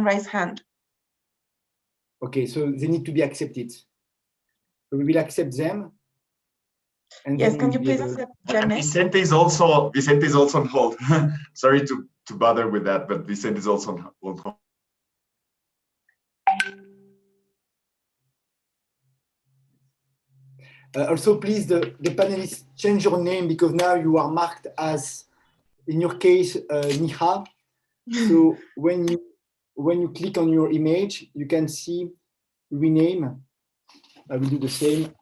raise hand. Okay, so they need to be accepted. So we will accept them. And yes, can you please accept Janet? Vicente is also on hold. Sorry to bother with that, but Vicente is also on hold. Also, please, the panelists, change your name because now you are marked as, in your case, Niha. So when you click on your image, you can see rename. I will do the same.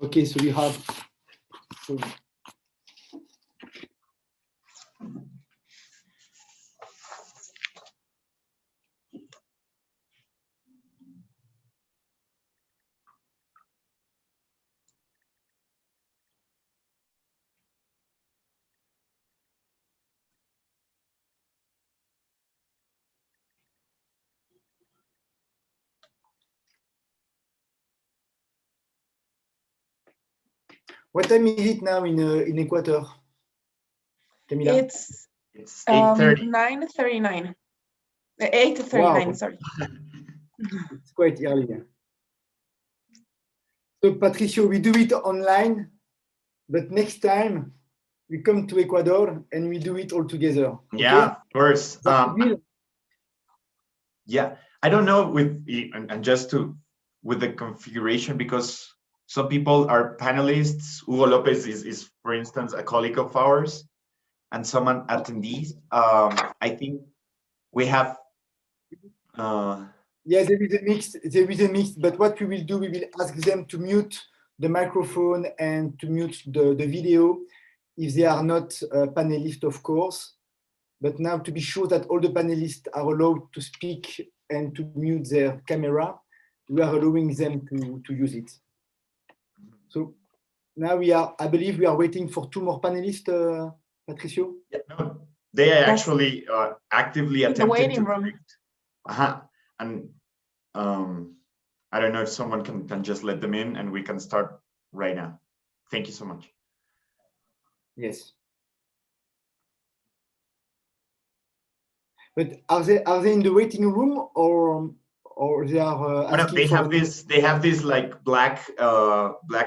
Okay, so we have. So, what time is it now in Ecuador, Camila? It's 8:30. 9:39. 8:39. Wow. Sorry. It's quite early. So Patricio, we do it online, but next time we come to Ecuador and we do it all together. Okay? Yeah, of course. Yeah, I don't know with the configuration, because some people are panelists. Hugo Lopez is for instance, a colleague of ours, and some attendees. I think we have. Yeah, there is a mix. There is a mix. But what we will do, we will ask them to mute the microphone and to mute the video if they are not panelists, of course. But now, to be sure that all the panelists are allowed to speak and to mute their camera, we are allowing them to use it. So now I believe we are waiting for 2 more panelists, Patricio? Yeah, no, they are actually actively attempting the waiting room. And I don't know if someone can just let them in and we can start right now. Thank you so much. Yes. But are they in the waiting room or they are asking they have this like black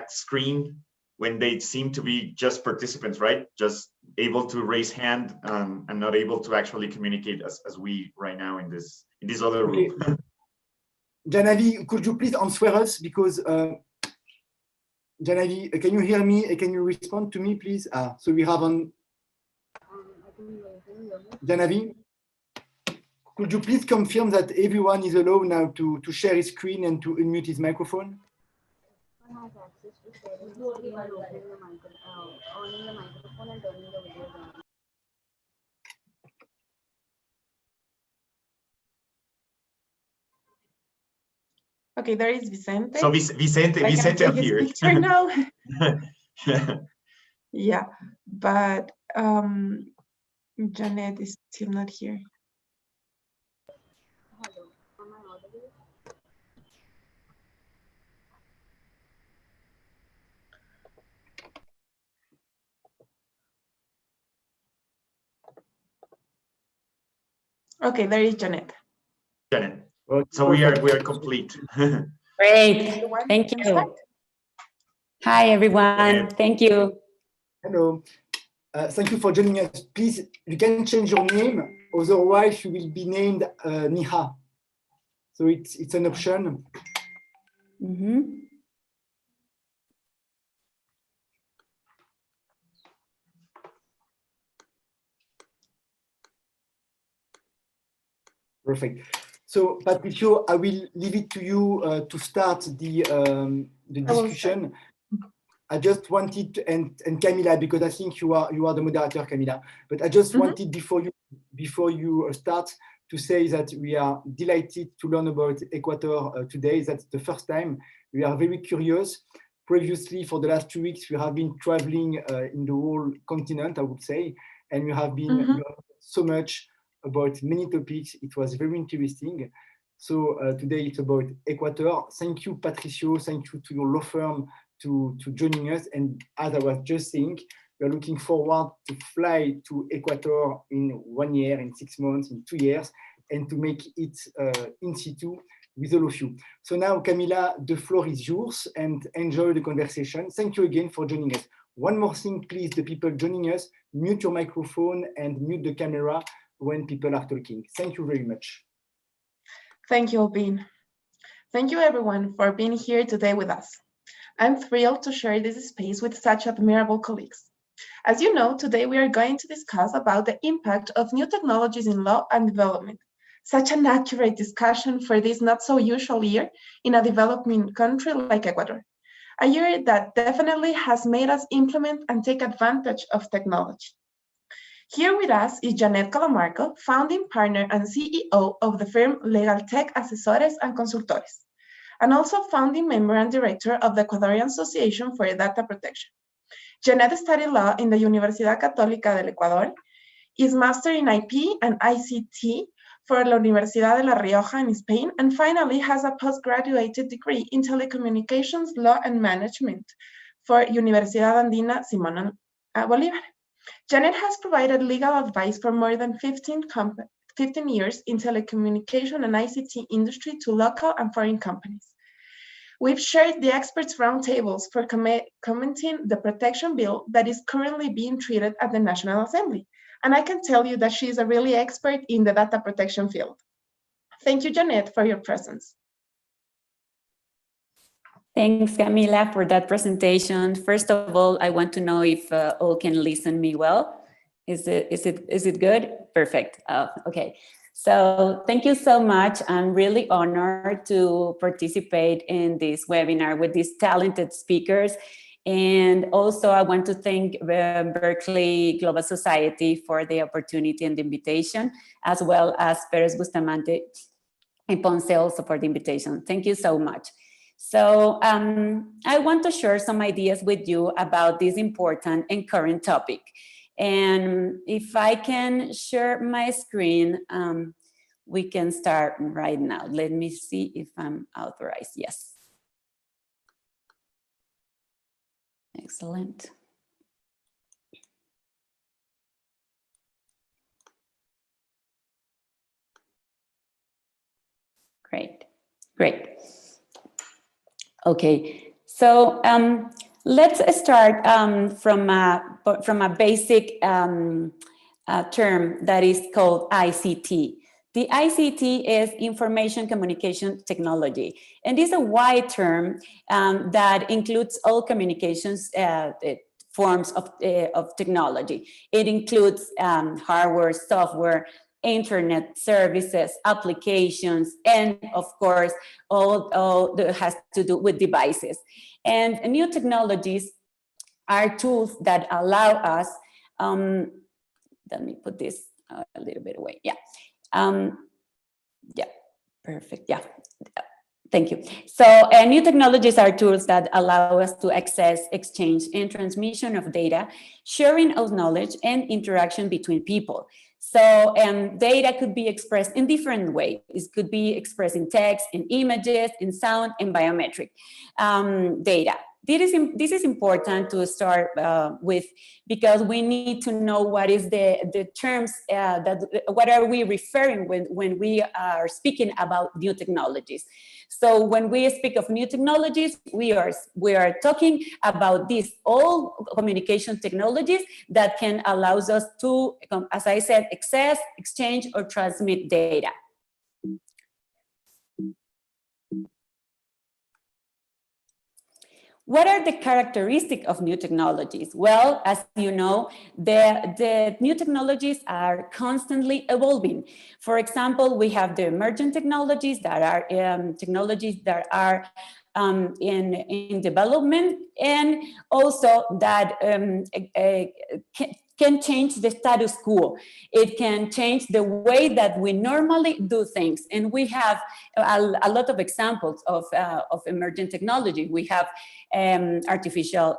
screen when they seem to be just participants, right? Just able to raise hand and not able to actually communicate as we right now in this other room. Janavi, could you please answer us, because Janavi, can you hear me? Can you respond to me, please? So we have on Janavi. Could you please confirm that everyone is allowed now to share his screen and to unmute his microphone? Has access to sharing screen and opening the on the microphone and turning the video on. Okay, there is Vicente. So Vicente appeared. Right now. Yeah, but Janet is still not here. Hello, am I audible? Okay, there is Janet. Janet. So we are complete. Great, thank you. Hi everyone, thank you. Hello, thank you for joining us. Please, you can change your name, otherwise you will be named Niha. So it's an option. Perfect. So, Patricio, I will leave it to you to start the discussion. I just wanted to, and Camila, because I think you are the moderator, Camila. But I just wanted before you start to say that we are delighted to learn about Ecuador today. That's the first time. We are very curious. Previously, for the last 2 weeks, we have been traveling in the whole continent, I would say, and we have been learning so much about many topics. It was very interesting. So today it's about Ecuador. Thank you, Patricio. Thank you to your law firm to joining us. And as I was just saying, We are looking forward to fly to Ecuador in 1 year, in 6 months, in 2 years, and to make it in situ with all of you. So now, Camila, the floor is yours, and enjoy the conversation. Thank you again for joining us. One more thing, please, the people joining us, mute your microphone and mute the camera when people are talking. Thank you very much. Thank you, Albin. Thank you, everyone, for being here today with us. I'm thrilled to share this space with such admirable colleagues. As you know, today we are going to discuss about the impact of new technologies in law and development. Such an accurate discussion for this not so usual year in a developing country like Ecuador. A year that definitely has made us implement and take advantage of technology. Here with us is Janet Calamarco, founding partner and CEO of the firm Legal Tech Asesores and Consultores, and also founding member and director of the Ecuadorian Association for Data Protection. Janet studied law in the Universidad Católica del Ecuador, is master in IP and ICT for La Universidad de La Rioja in Spain, and finally has a postgraduate degree in telecommunications, law, and management for Universidad Andina Simón Bolívar. Janet has provided legal advice for more than 15 years in telecommunication and ICT industry to local and foreign companies. We've shared the experts roundtables for commenting the protection bill that is currently being treated at the National Assembly. And I can tell you that she is a really expert in the data protection field. Thank you, Janet, for your presence. Thanks, Camila, for that presentation. First of all, I want to know if all can listen me well. Is it good? Perfect. Okay. So thank you so much. I'm really honored to participate in this webinar with these talented speakers. And also I want to thank Berkeley Global Society for the opportunity and the invitation, as well as Perez Bustamante and Ponce also for the invitation. Thank you so much. So I want to share some ideas with you about this important and current topic. And if I can share my screen, we can start right now. Let me see if I'm authorized. Yes. Excellent. Great. Okay, so let's start from a basic term that is called ICT. The ICT is Information Communication Technology, and it's a wide term that includes all communications forms of technology. It includes hardware, software, internet services, applications, and of course, all that has to do with devices. And new technologies are tools that allow us, let me put this a little bit away, yeah. Yeah, perfect, yeah. Thank you. So new technologies are tools that allow us to access, exchange, and transmission of data, sharing of knowledge, and interaction between people. So data could be expressed in different ways. It could be expressed in text, in images, in sound, and biometric data. This is important to start with, because we need to know what is the terms what are we referring when we are speaking about new technologies. So when we speak of new technologies, we are talking about these old communication technologies that can allow us to, as I said, access, exchange, or transmit data. What are the characteristics of new technologies? Well, as you know, the new technologies are constantly evolving. For example, we have the emergent technologies that are in development, and also that can change the status quo. It can change the way that we normally do things. And we have a lot of examples of emergent technology. We have artificial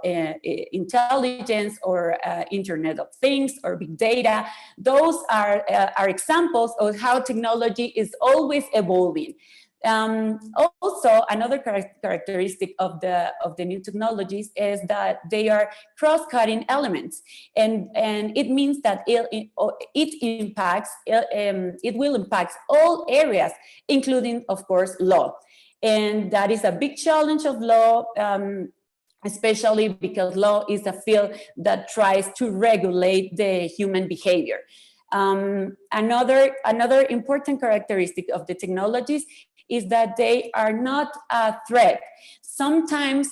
intelligence, or Internet of Things, or big data. Those are examples of how technology is always evolving. Also, another characteristic of the new technologies is that they are cross-cutting elements, and it means that it will impact all areas, including, of course, law. And that is a big challenge of law, especially because law is a field that tries to regulate the human behavior. Another important characteristic of the technologies is that they are not a threat. Sometimes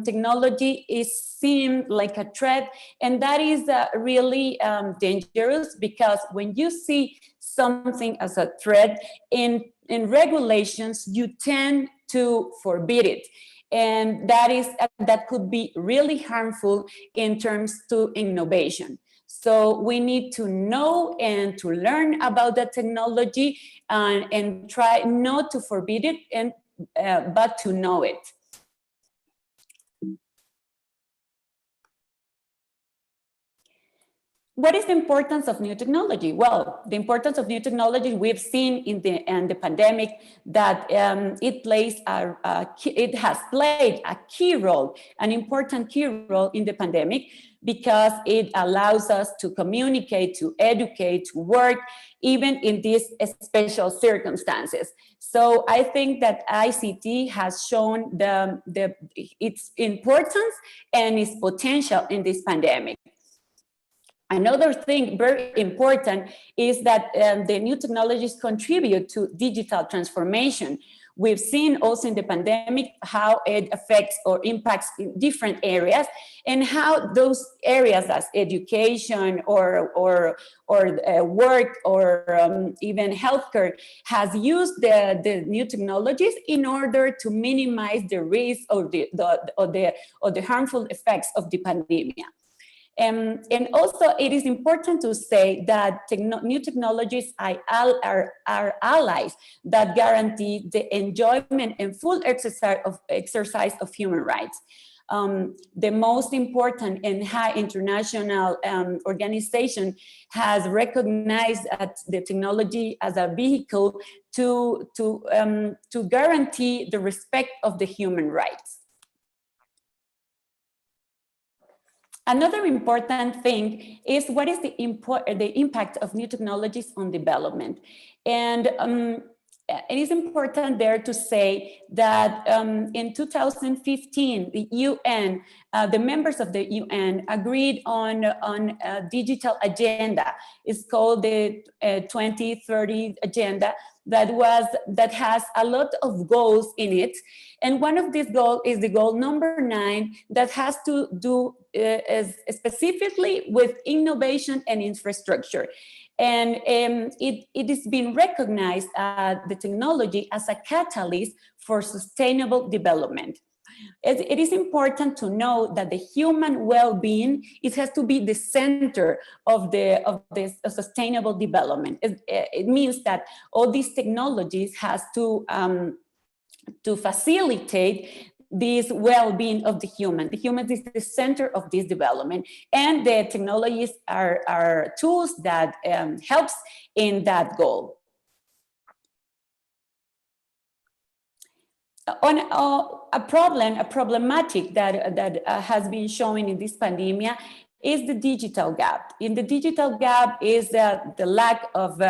technology is seen like a threat, and that is really dangerous, because when you see something as a threat in regulations, you tend to forbid it. And that could be really harmful in terms to innovation. So we need to know and to learn about the technology, and try not to forbid it, but to know it. What is the importance of new technology? Well, the importance of new technology, we've seen in the pandemic that it has played a key role, an important key role in the pandemic, because it allows us to communicate, to educate, to work, even in these special circumstances. So I think that ICT has shown its importance and its potential in this pandemic. Another thing very important is that the new technologies contribute to digital transformation. We've seen also in the pandemic how it affects or impacts in different areas, and how those areas as education or work or even healthcare has used the new technologies in order to minimize the risk or the harmful effects of the pandemic. And also, it is important to say that new technologies are allies that guarantee the enjoyment and full exercise of human rights. The most important and high international organization has recognized the technology as a vehicle to guarantee the respect of the human rights. Another important thing is what is the impact of new technologies on development. And it is important there to say that in 2015, the UN, the members of the UN agreed on a digital agenda. It's called the 2030 agenda that has a lot of goals in it. And one of these goals is the goal number 9 that has to do specifically with innovation and infrastructure. And it is being recognized, the technology, as a catalyst for sustainable development. It is important to know that the human well-being, it has to be the center of this sustainable development. It means that all these technologies has to facilitate this well-being of the human. The human is the center of this development, and the technologies are tools that helps in that goal. On a problematic that has been showing in this pandemic is the digital gap. In the digital gap is the lack of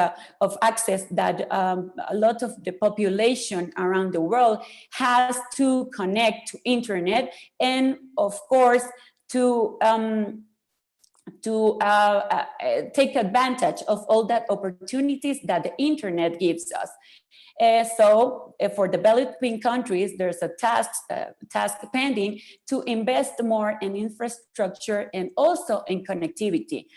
access that a lot of the population around the world has to connect to internet, and of course to take advantage of all that opportunities that the internet gives us. So for developing countries, there's a task pending to invest more in infrastructure and also in connectivity.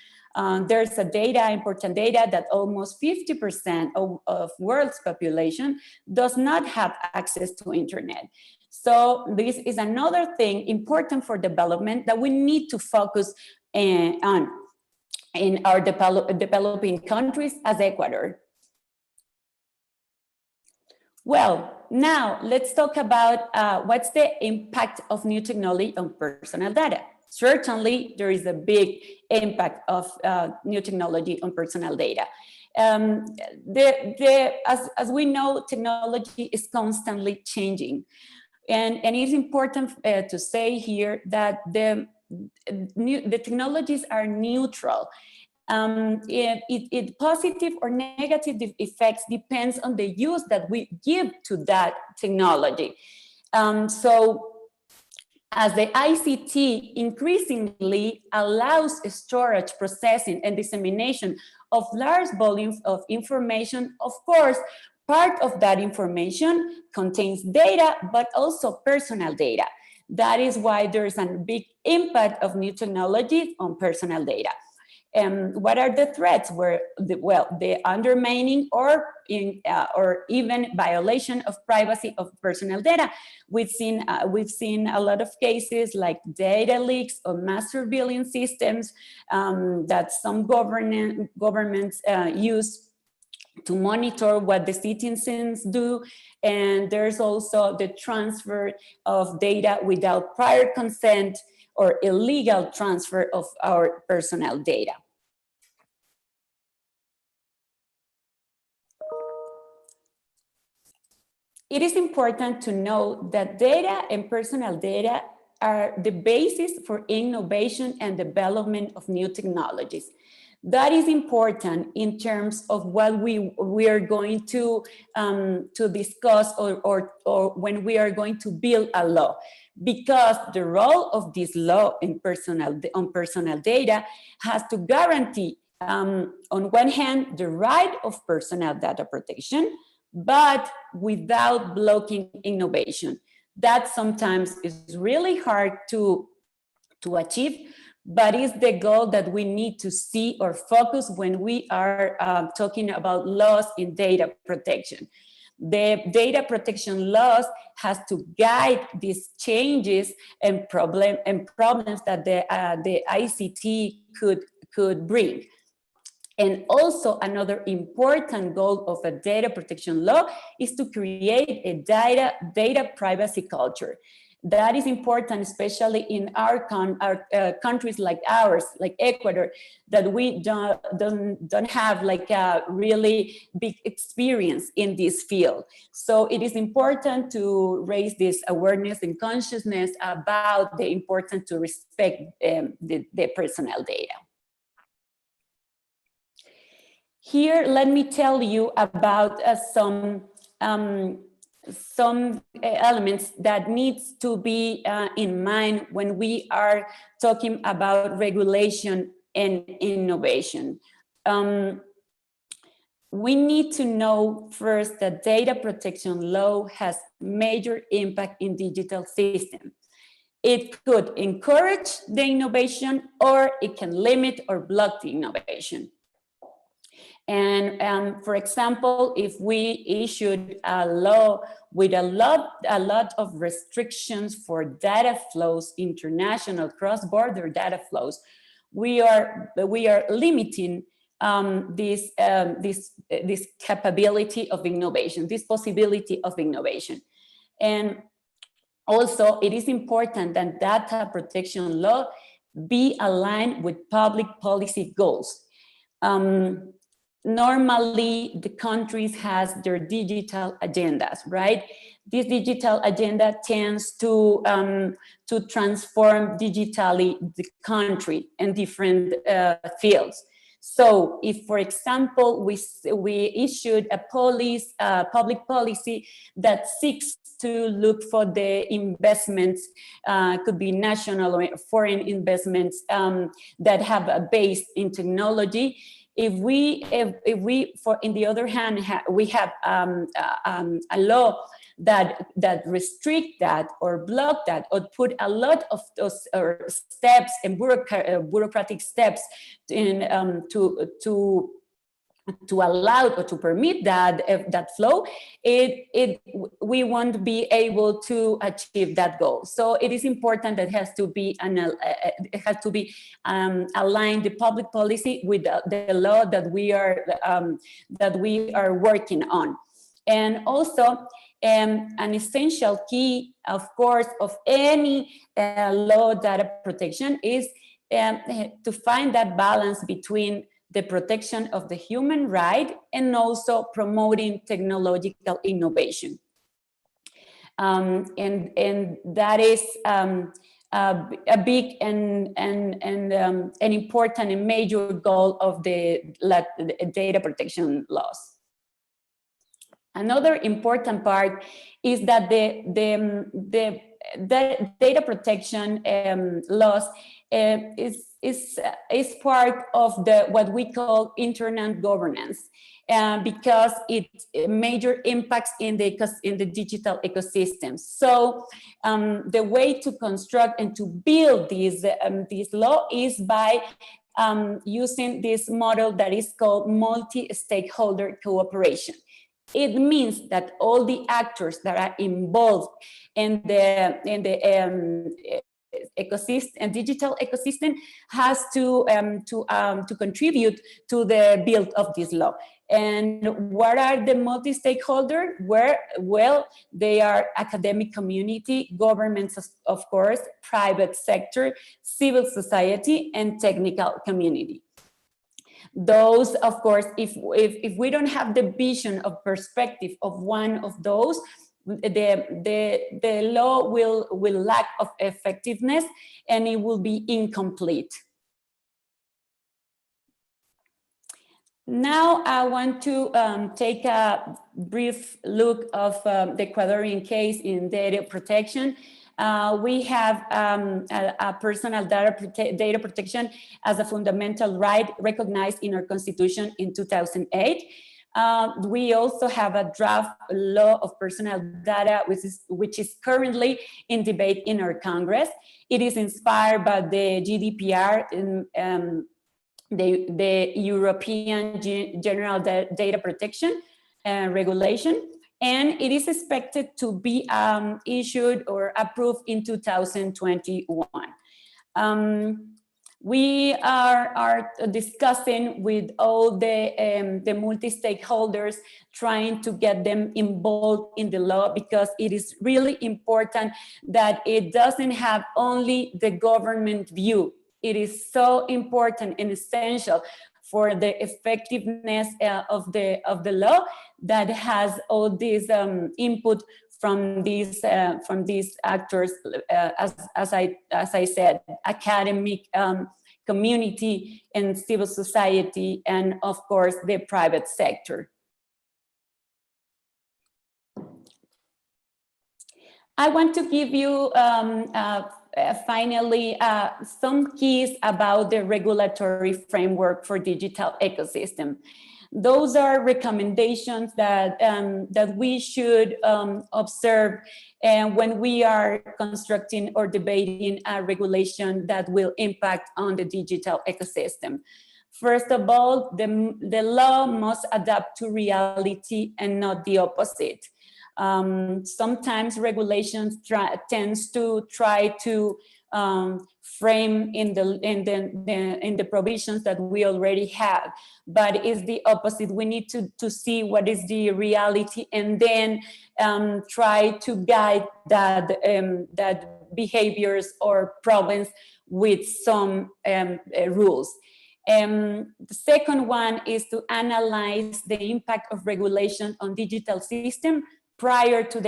There's important data that almost 50% of world's population does not have access to internet. So this is another thing important for development that we need to focus on in our developing countries as Ecuador. Well, now let's talk about what's the impact of new technology on personal data. Certainly, there is a big impact of new technology on personal data. As we know, technology is constantly changing. And it's important to say here that the technologies are neutral. Positive or negative effects depends on the use that we give to that technology. So as the ICT increasingly allows storage, processing, and dissemination of large volumes of information, of course, part of that information contains data, but also personal data. That is why there's a big impact of new technologies on personal data. What are the threats? The undermining or even violation of privacy of personal data. We've seen a lot of cases like data leaks or mass surveillance systems that some governments use to monitor what the citizens do. And there's also the transfer of data without prior consent or illegal transfer of our personal data. It is important to know that data and personal data are the basis for innovation and development of new technologies. That is important in terms of what we are going to discuss or when we are going to build a law, because the role of this law on personal data has to guarantee, on one hand, the right of personal data protection, but without blocking innovation. That sometimes is really hard to achieve, but is the goal that we need to see or focus when we are talking about laws in data protection. The data protection laws has to guide these changes and problems that the ICT could bring. And also another important goal of a data protection law is to create a data privacy culture. That is important, especially in our countries like ours, like Ecuador, that we don't have like a really big experience in this field. So it is important to raise this awareness and consciousness about the importance to respect the personal data. Here, let me tell you about some elements that needs to be in mind when we are talking about regulation and innovation. We need to know first that data protection law has major impact in digital systems. It could encourage the innovation, or it can limit or block the innovation. And for example, if we issued a law with a lot of restrictions for data flows, international cross-border data flows, we are limiting this capability of innovation, this possibility of innovation. And also, it is important that data protection law be aligned with public policy goals. Normally, the countries has their digital agendas, right? This digital agenda tends to transform digitally the country in different fields. So if, for example, we issued a public policy that seeks to look for the investments, could be national or foreign investments that have a base in technology. If we, in the other hand, we have a law that restrict that or block that or put a lot of those steps and bureaucratic steps in to allow or to permit that flow, we won't be able to achieve that goal. So it is important that it has to be aligned the public policy with the law that we are working on. And also an essential key, of course, of any law data protection is to find that balance between the protection of the human right, and also promoting technological innovation. And that is a big and an important and major goal of the data protection laws. Another important part is that the data protection laws is part of what we call internet governance, because it major impacts in the digital ecosystem. So the way to construct and to build this law is by using this model that is called multi-stakeholder cooperation. It means that all the actors that are involved in the ecosystem and digital ecosystem has to contribute to the build of this law. And what are the multi-stakeholder? Well, they are academic community, governments, of course, private sector, civil society, and technical community. Those, of course, if we don't have the vision of perspective of one of those, the law will lack of effectiveness and it will be incomplete. Now I want to take a brief look of the Ecuadorian case in data protection. We have a personal data protection as a fundamental right recognized in our constitution in 2008. We also have a draft law of personal data, which is currently in debate in our Congress. It is inspired by the GDPR, the European General Data Protection Regulation, and it is expected to be issued or approved in 2021. We are discussing with all the multi-stakeholders, trying to get them involved in the law, because it is really important that it doesn't have only the government view. It is so important and essential for the effectiveness of the law that has all this input from these actors, as I said, academic, community, and civil society, and of course the private sector. I want to give you finally some keys about the regulatory framework for digital ecosystem. Those are recommendations that we should observe when we are constructing or debating a regulation that will impact on the digital ecosystem. First of all, the law must adapt to reality and not the opposite. Sometimes regulations tends to try to frame in the provisions that we already have, but it's the opposite. We need to see what is the reality and then try to guide that behaviors or problems with some rules. The second one is to analyze the impact of regulation on digital system prior to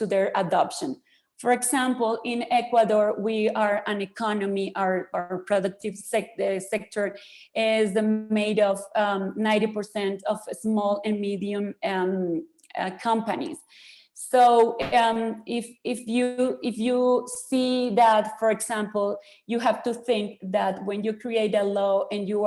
their adoption. For example, in Ecuador, we are an economy, our productive sector is made of 90% of small and medium companies. So if you see that, for example, you have to think that when you create a law and you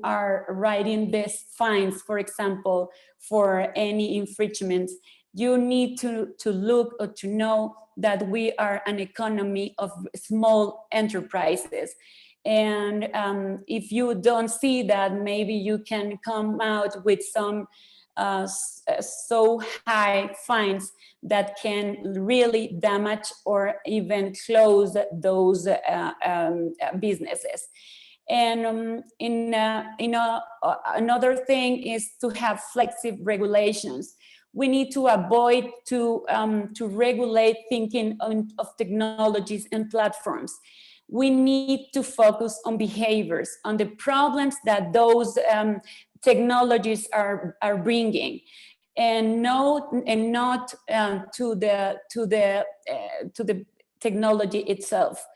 are writing these fines, for example, for any infringements, you need to look or to know that we are an economy of small enterprises. And if you don't see that, maybe you can come out with some so high fines that can really damage or even close those businesses. And another thing is to have flexible regulations. We need to avoid to regulate thinking of technologies and platforms. we need to focus on behaviors, on the problems that those technologies are bringing, and not to the technology itself.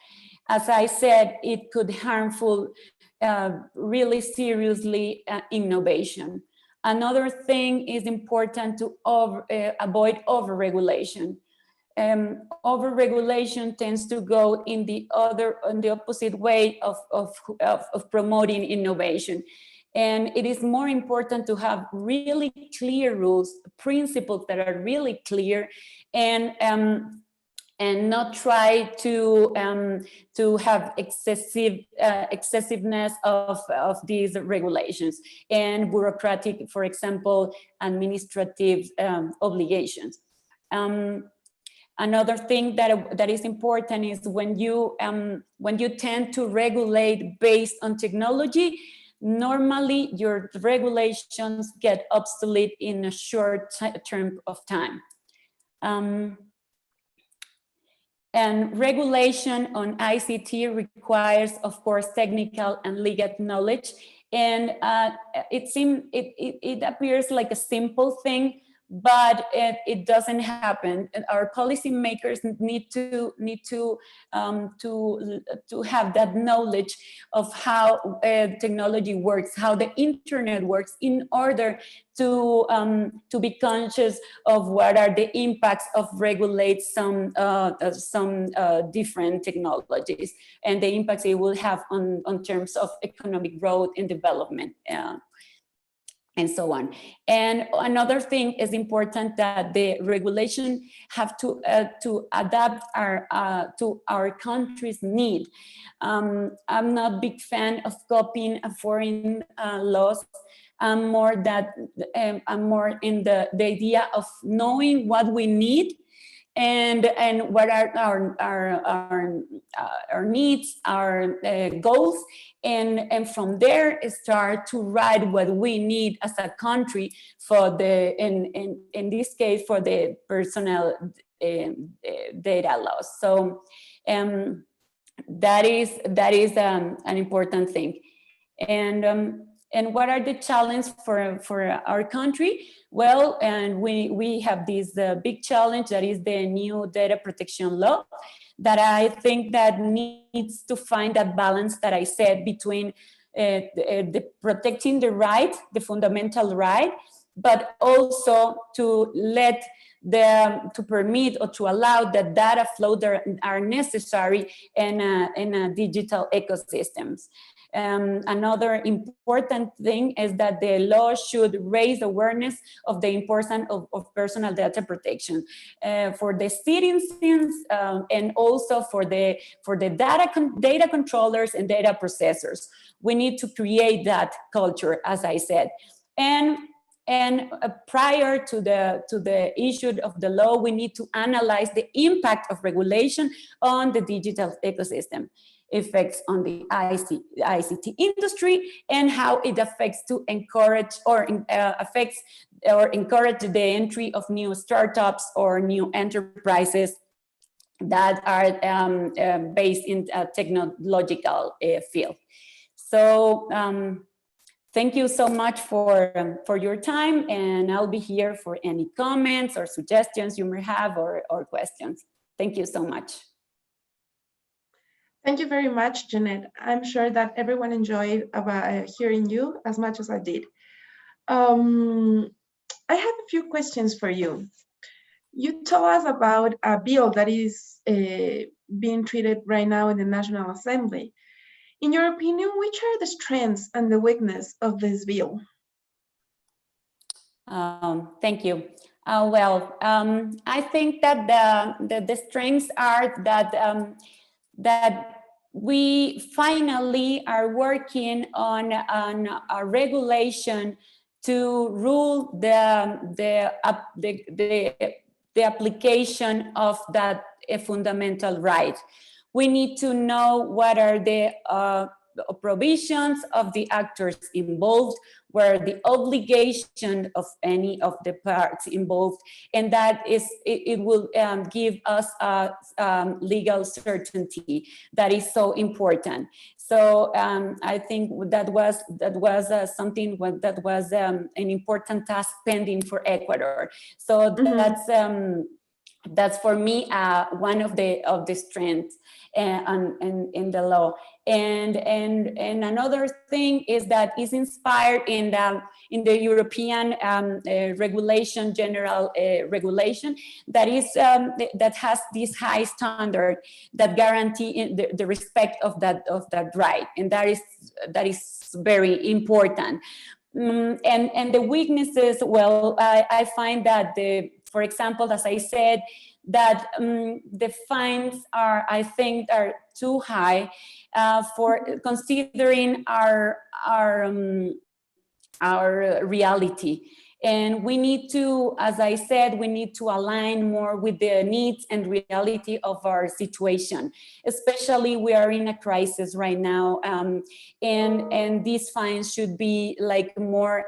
As I said, it could harmful really seriously innovation. Another thing is important to avoid overregulation. Overregulation tends to go in the opposite way of promoting innovation. And it is more important to have really clear rules, principles that are really clear, and not try to have excessiveness of these regulations and bureaucratic, for example, administrative obligations. Another thing that is important is when you tend to regulate based on technology, normally your regulations get obsolete in a short term of time. And regulation on ICT requires, of course, technical and legal knowledge. And it appears like a simple thing, but it doesn't happen. And our policymakers need to have that knowledge of how technology works, how the internet works, in order to be conscious of what are the impacts of regulate some different technologies and the impacts it will have on terms of economic growth and development. And so on. And another thing is important that the regulation have to adapt to our country's need. I'm not a big fan of copying foreign laws. I'm more in the idea of knowing what we need and what are our needs, our goals, and from there start to write what we need as a country for the in this case for the personal data laws. So that is an important thing. And what are the challenges for our country? Well, and we have this big challenge that is the new data protection law, that I think that needs to find that balance that I said between the protecting the right, the fundamental right, but also to to permit or to allow the data flow that are necessary in a digital ecosystems. Another important thing is that the law should raise awareness of the importance of personal data protection for the citizens and also for the data controllers and data processors. We need to create that culture, as I said. And prior to the issue of the law, we need to analyze the impact of regulation on the digital ecosystem, effects on the ICT industry, and how it affects to encourage or affects or encourage the entry of new startups or new enterprises that are based in a technological field. So thank you so much for your time, and I'll be here for any comments or suggestions you may have or questions. Thank you so much. Thank you very much, Jeanette. I'm sure that everyone enjoyed hearing you as much as I did. I have a few questions for you. You told us about a bill that is being treated right now in the National Assembly. In your opinion, which are the strengths and the weakness of this bill? Thank you. I think that the strengths are that we finally are working on a regulation to rule the application of that fundamental right. We need to know what are the provisions of the actors involved, where the obligation of any of the parts involved, and that is it will give us a legal certainty that is so important. So I think that was something that was an important task pending for Ecuador. So that's for me one of the strengths in the law. And another thing is that is inspired in the European regulation, general regulation, that is that has this high standard that guarantee the respect of that right, and that is very important. And the weaknesses, well, I find that for example, as I said, that the fines I think are too high for considering our reality. And we need to, as I said, we need to align more with the needs and reality of our situation. Especially, we are in a crisis right now, and these fines should be like more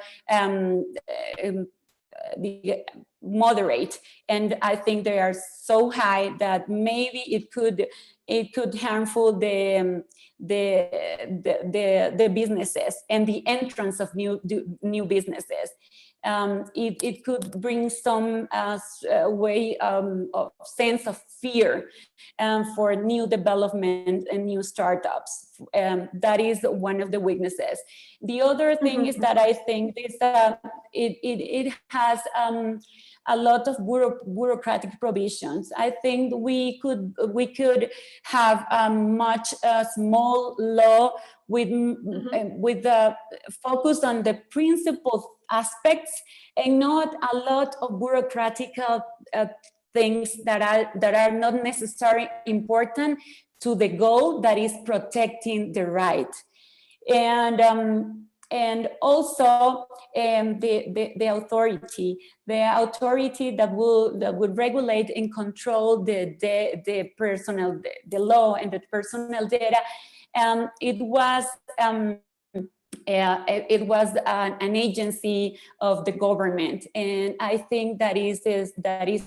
moderate. And I think they are so high that maybe it could harmful the businesses and the entrance of new businesses. It could bring some way of sense of fear for new development and new startups. That is one of the weaknesses. The other thing is that I think is it has a lot of bureaucratic provisions. I think we could have a much small law with the focus on the principal aspects and not a lot of bureaucratic things that are not necessarily important to the goal that is protecting the right. And also the authority that would regulate and control the personal, the law and the personal data. It was an agency of the government, and I think that is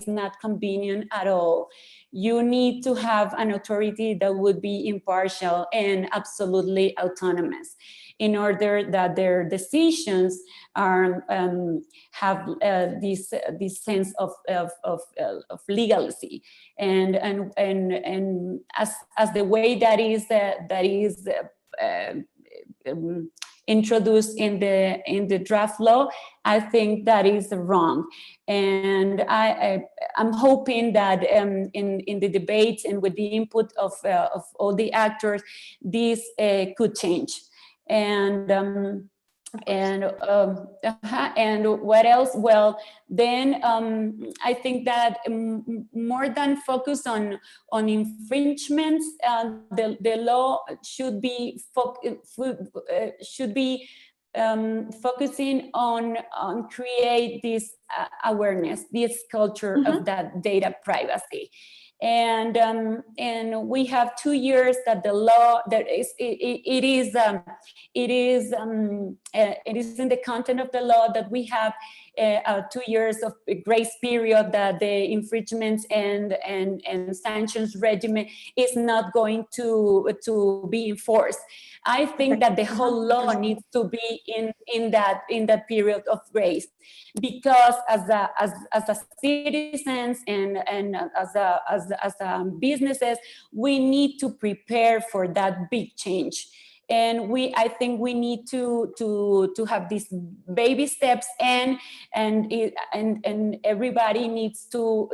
not convenient at all. You need to have an authority that would be impartial and absolutely autonomous, in order that their decisions have this sense of legality, and as the way that is introduced in the draft law, I think that is wrong. And I'm hoping that in the debate and with the input of all the actors, this could change. And what else? Well, then I think that more than focus on infringements, the law should be focusing on create this awareness, this culture of that data privacy. And we have 2 years that the law that it is in the content of the law that we have 2 years of grace period that the infringements and sanctions regime is not going to be enforced. I think that the whole law needs to be in that period of grace, because as a citizens and as businesses, we need to prepare for that big change. And I think we need to have these baby steps, and everybody needs to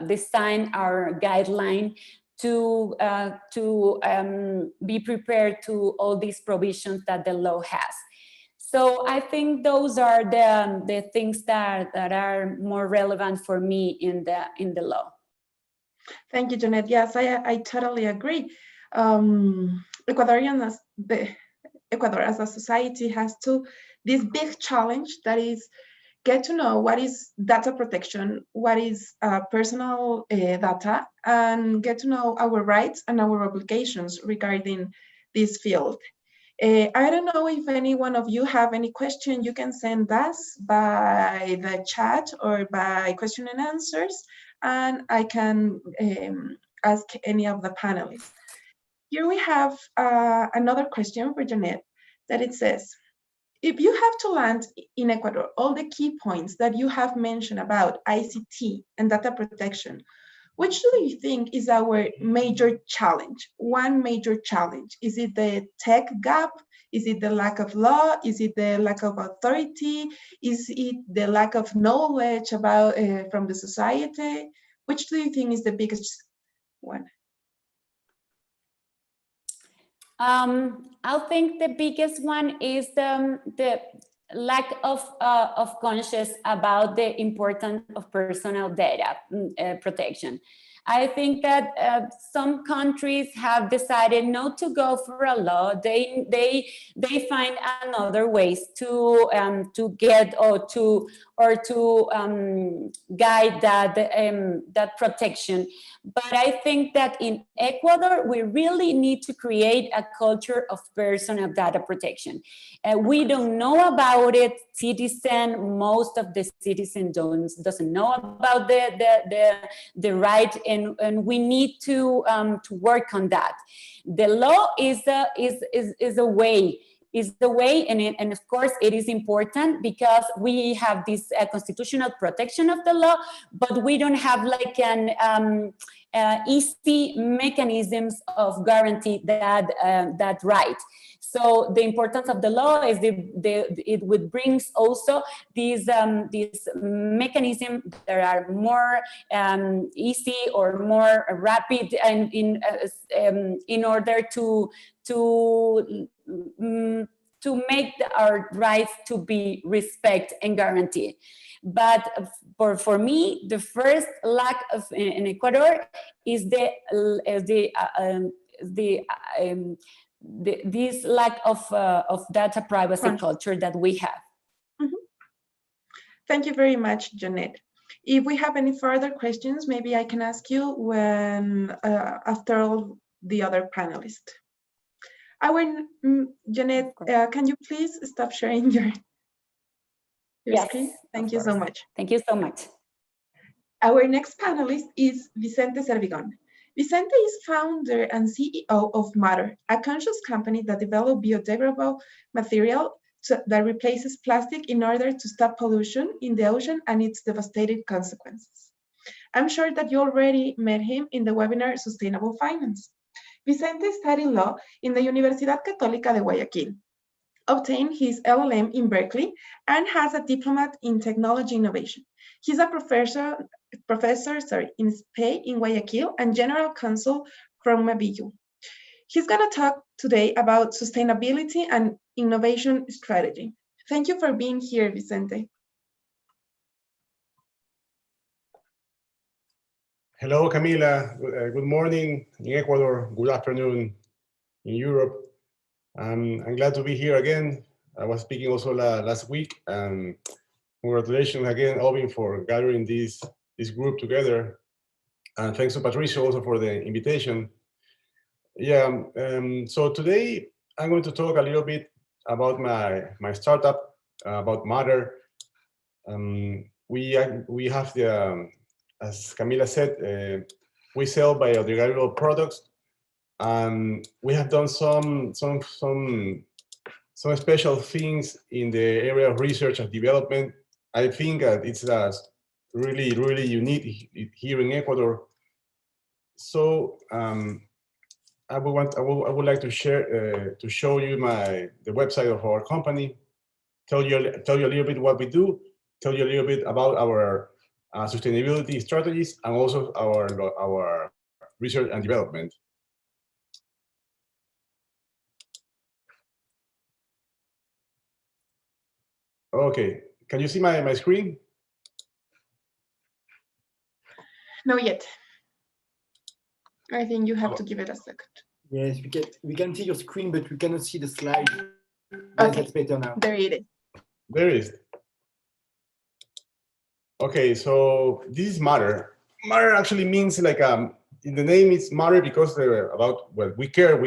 design our guideline to be prepared to all these provisions that the law has. So I think those are the things that are more relevant for me in the law. Thank you, Jeanette. Yes, I totally agree. Ecuador as a society has this big challenge that is get to know what is data protection, what is personal data, and get to know our rights and our obligations regarding this field. I don't know if any one of you have any question you can send us by the chat or by question and answers, and I can ask any of the panelists. Here we have another question for Janet that it says, if you have to land in Ecuador all the key points that you have mentioned about ICT and data protection, which do you think is our major challenge? One major challenge? Is it the tech gap? Is it the lack of law? Is it the lack of authority? Is it the lack of knowledge about from the society? Which do you think is the biggest one? I think the biggest one is the lack of conscious about the importance of personal data protection. I think that some countries have decided not to go for a law. They find another ways to get or to guide that protection. But I think that in Ecuador, we really need to create a culture of personal data protection. We don't know about it. Most of the citizen doesn't know about the right, and we need to work on that. The law is a way. Is the way, and of course it is important because we have this constitutional protection of the law, but we don't have like an easy mechanisms of guarantee that right. So the importance of the law is it would brings also these mechanisms that are more easy or more rapid, and in order to make our rights to be respected and guaranteed. But for me, the first lack of in Ecuador is this lack of data privacy culture that we have. Mm-hmm. Thank you very much, Janet. If we have any further questions, maybe I can ask you when after all the other panelists. Janet, can you please stop sharing your screen? Thank you so much. Thank you so much. Our next panelist is Vicente Servigon. Vicente is founder and CEO of Matter, a conscious company that develops biodegradable material that replaces plastic in order to stop pollution in the ocean and its devastating consequences. I'm sure that you already met him in the webinar Sustainable Finance. Vicente studied law in the Universidad Católica de Guayaquil, obtained his LLM in Berkeley, and has a diploma in technology innovation. He's a professor in SPE in Guayaquil and general counsel from Mabillo. He's going to talk today about sustainability and innovation strategy. Thank you for being here, Vicente. Hello, Camila. Good morning in Ecuador. Good afternoon in Europe. I'm glad to be here again. I was speaking also last week. Congratulations again, Alvin, for gathering this group together. And thanks to Patricia also for the invitation. Yeah, so today I'm going to talk a little bit about my startup, about Matter. We have the, as Camila said, we sell biodegradable products. We have done some special things in the area of research and development. I think it's really, really unique here in Ecuador. So I would like to share to show you the website of our company, tell you a little bit what we do, tell you a little bit about our sustainability strategies, and also our research and development. Okay, can you see my screen? No, yet. I think you have to give it a second. Yes, we can see your screen, but we cannot see the slide. Yes, Okay, that's better now. there it is. There is. Okay, so this is Matter. Matter actually means like in the name it's matter because about what we care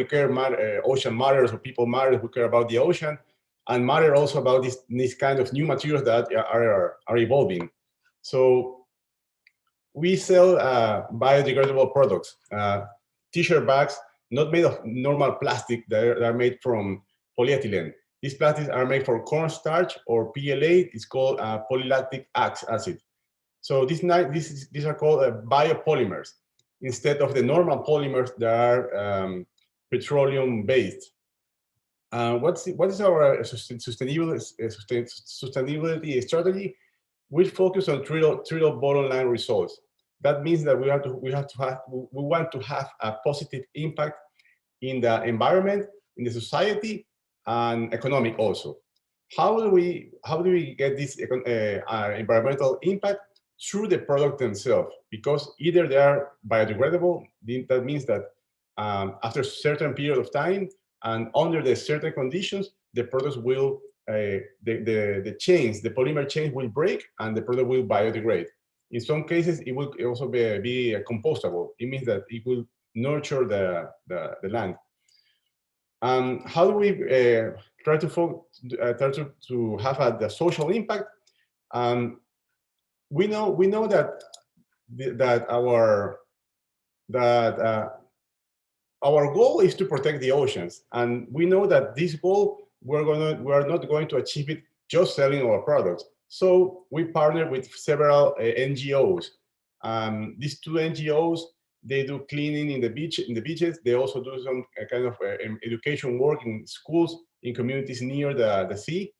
ocean matters, or people matter who care about the ocean, and matter also about this kind of new materials that are evolving. So we sell biodegradable products, t-shirt bags, not made of normal plastic, that are made from polyethylene. These plastics are made from cornstarch, or PLA. It's called polylactic acid. So these are called biopolymers, instead of the normal polymers that are petroleum-based. What is our sustainability strategy? We focus on three bottom line results. That means that we want to have a positive impact in the environment, in the society, and economic also. How do we get this environmental impact? Through the product themselves, because either they are biodegradable. That means that after a certain period of time and under the certain conditions, the products will the polymer chain will break and the product will biodegrade. In some cases, it will also be compostable. It means that it will nurture the land. How do we try to have the social impact? We know that our goal is to protect the oceans, and we know that this goal we are not going to achieve it just selling our products. So we partner with several NGOs. These two NGOs, they do cleaning in the beaches. They also do some kind of education work in schools, in communities near the sea.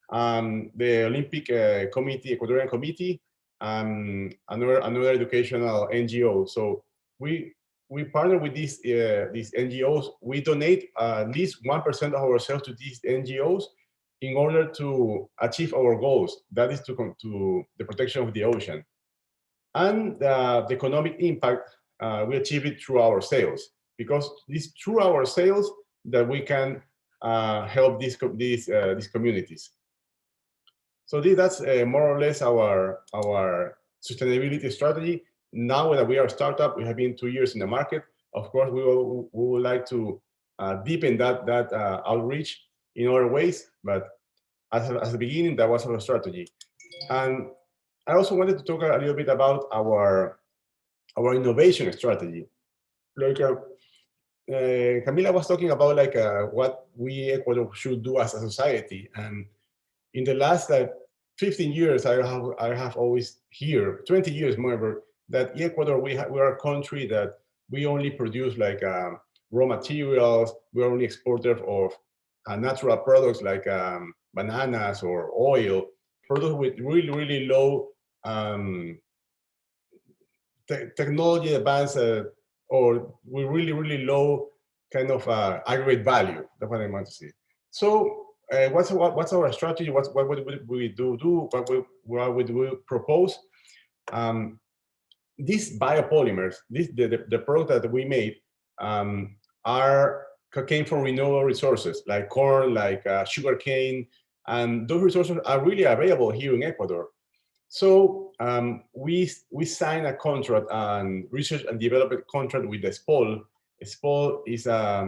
The Olympic Committee, Ecuadorian Committee, another educational NGO. So we partner with these NGOs. We donate at least 1% of our sales to these NGOs in order to achieve our goals. That is to the protection of the ocean. And the economic impact, we achieve it through our sales, because it's through our sales that we can help these communities. So that's more or less our sustainability strategy. Now that we are a startup, we have been 2 years in the market. Of course, we would like to deepen that outreach in other ways, but as the beginning, that was our strategy. And I also wanted to talk a little bit about our innovation strategy. Like Camila was talking about, like what we Ecuador should do as a society. And in the last 15 years, I have always here, 20 years moreover, that Ecuador, we are a country that we only produce like raw materials. We're only exporter of natural products like bananas or oil, products with really, really low technology advance or with really, really low kind of aggregate value. That's what I want to say. So what's our strategy? What would we do? What would we propose? These biopolymers, the product that we made came from renewable resources like corn, like sugarcane, and those resources are really available here in Ecuador. So we signed a contract, research and development contract with the SPOL. SPOL is a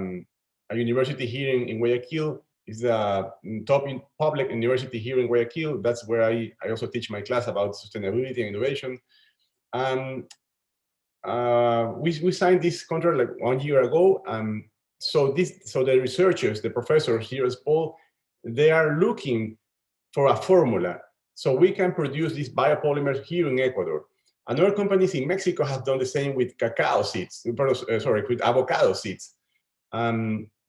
university here in Guayaquil. It's a top public university here in Guayaquil. That's where I also teach my class about sustainability and innovation. We signed this contract like 1 year ago. So the researchers, the professors here at SPOL, they are looking for a formula so we can produce these biopolymers here in Ecuador. And other companies in Mexico have done the same with cacao seeds, with avocado seeds.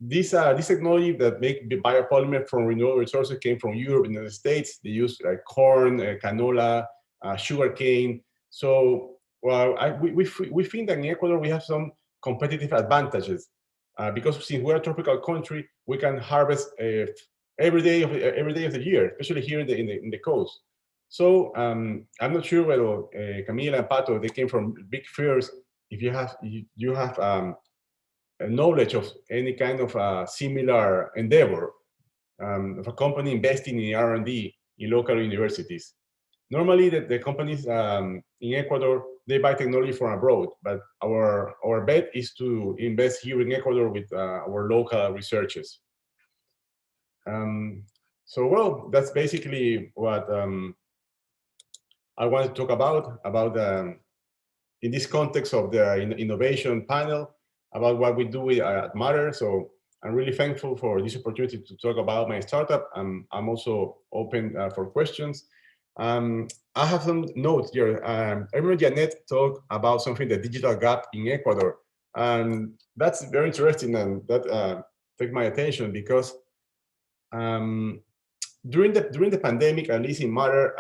This technology that make the biopolymer from renewable resources came from Europe and the United States. They use like corn, canola, sugarcane. So we think that in Ecuador we have some competitive advantages because since we're a tropical country, we can harvest every day of the year, especially here in the coast. So I'm not sure whether Camila and Pato, they came from big firms. If you have knowledge of any kind of similar endeavor of a company investing in R&D in local universities. Normally, the companies in Ecuador, they buy technology from abroad. But our bet is to invest here in Ecuador with our local researchers. So, well, that's basically what I wanted to talk about in this context of the innovation panel, about what we do at Matter. So I'm really thankful for this opportunity to talk about my startup. I'm also open for questions. I have some notes here. I remember Janet talked about something, the digital gap in Ecuador. And that's very interesting, and that took my attention because during the pandemic, at least in Matter,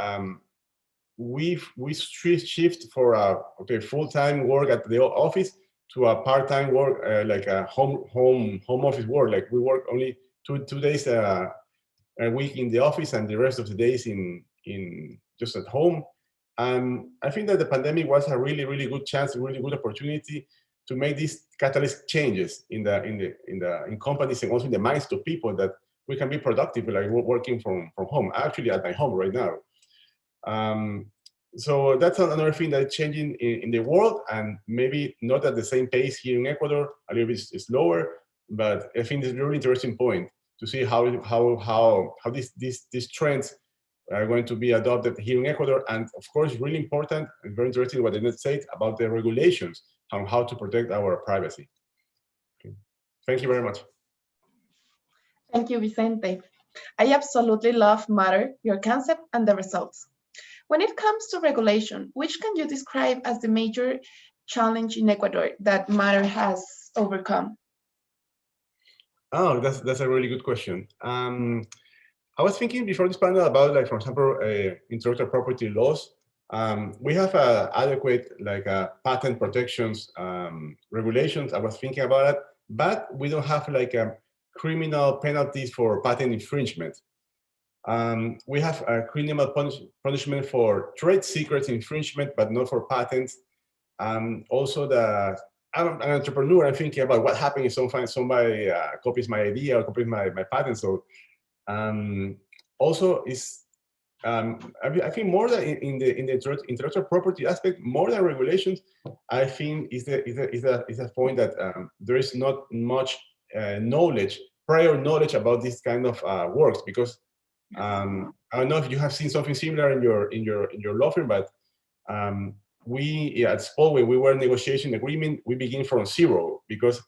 we shift for full-time work at the office to a part-time work, like a home office work. Like we work only two days a week in the office, and the rest of the days in just at home. And I think that the pandemic was a really good chance, a really good opportunity to make these catalyst changes in companies, and also in the minds of people, that we can be productive, like working from home. Actually, at my home right now. So that's another thing that's changing in the world, and maybe not at the same pace here in Ecuador, a little bit slower, but I think it's a really interesting point to see how these trends are going to be adopted here in Ecuador. And of course, really important and very interesting what Annette said about the regulations on how to protect our privacy. Okay. Thank you very much. Thank you, Vicente. I absolutely love Matter, your concept, and the results. When it comes to regulation, which can you describe as the major challenge in Ecuador that Matter has overcome? Oh, that's a really good question. I was thinking before this panel about, like, for example, intellectual property laws. We have adequate, like, patent protections regulations. I was thinking about it, but we don't have, like, criminal penalties for patent infringement. We have a criminal punishment for trade secrets infringement, but not for patents. Also, I'm an entrepreneur. I'm thinking about what happens if somebody copies my idea or copies my patent. So also is I think more than in the intellectual property aspect, more than regulations, I think is a point that there is not much prior knowledge about this kind of works, because I don't know if you have seen something similar in your law firm, but we at Spolway, we were negotiating agreement. We begin from zero because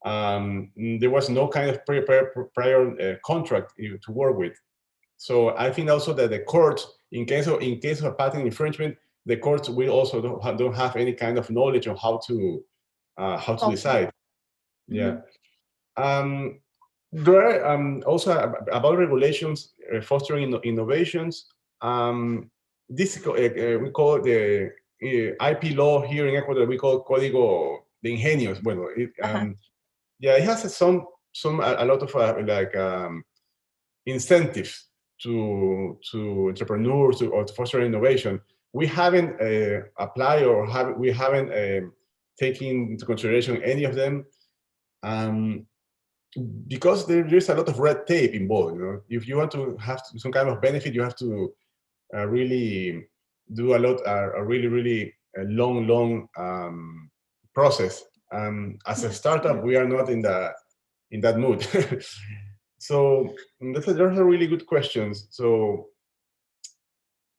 there was no kind of prior contract to work with. So I think also that the courts, in case of a patent infringement, the courts will also don't have any kind of knowledge on how to decide. Yeah. There are also about regulations fostering innovations. This we call the IP law here in Ecuador. We call Código de Ingenios. Bueno, yeah, it has a lot of incentives to entrepreneurs or to foster innovation. We haven't applied or we haven't taken into consideration any of them. Because there's a lot of red tape involved. You know, if you want to have some kind of benefit, you have to really do a really long process. As a startup, we are not in that mood. So those are really good questions. So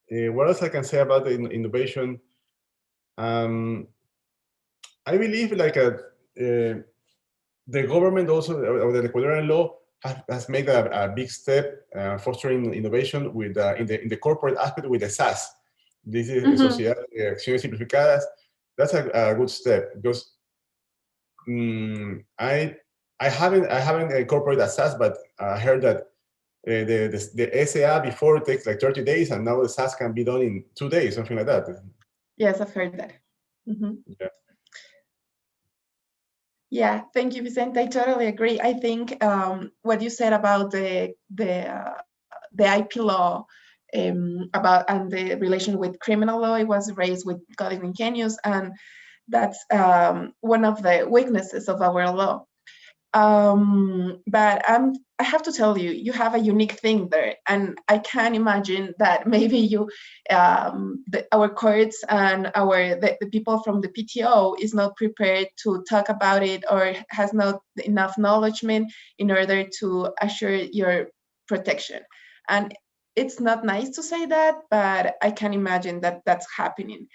what else I can say about the innovation? I believe the government also, or the Ecuadorian law, has made a big step fostering innovation with in the corporate aspect with the SAS. This is Sociedad de Acciones Simplificadas. That's a good step, because I haven't incorporated a SAS, but I heard that the SA before takes like 30 days, and now the SAS can be done in 2 days, something like that. Yes, I've heard that. Yeah. Yeah, thank you, Vicente. I totally agree. I think what you said about the IP law about and the relation with criminal law, it was raised with Código Ingenios, and that's one of the weaknesses of our law. But I have to tell you, you have a unique thing there, and I can imagine that maybe you, our courts and the people from the PTO is not prepared to talk about it or has not enough knowledge in order to assure your protection. And it's not nice to say that, but I can imagine that that's happening.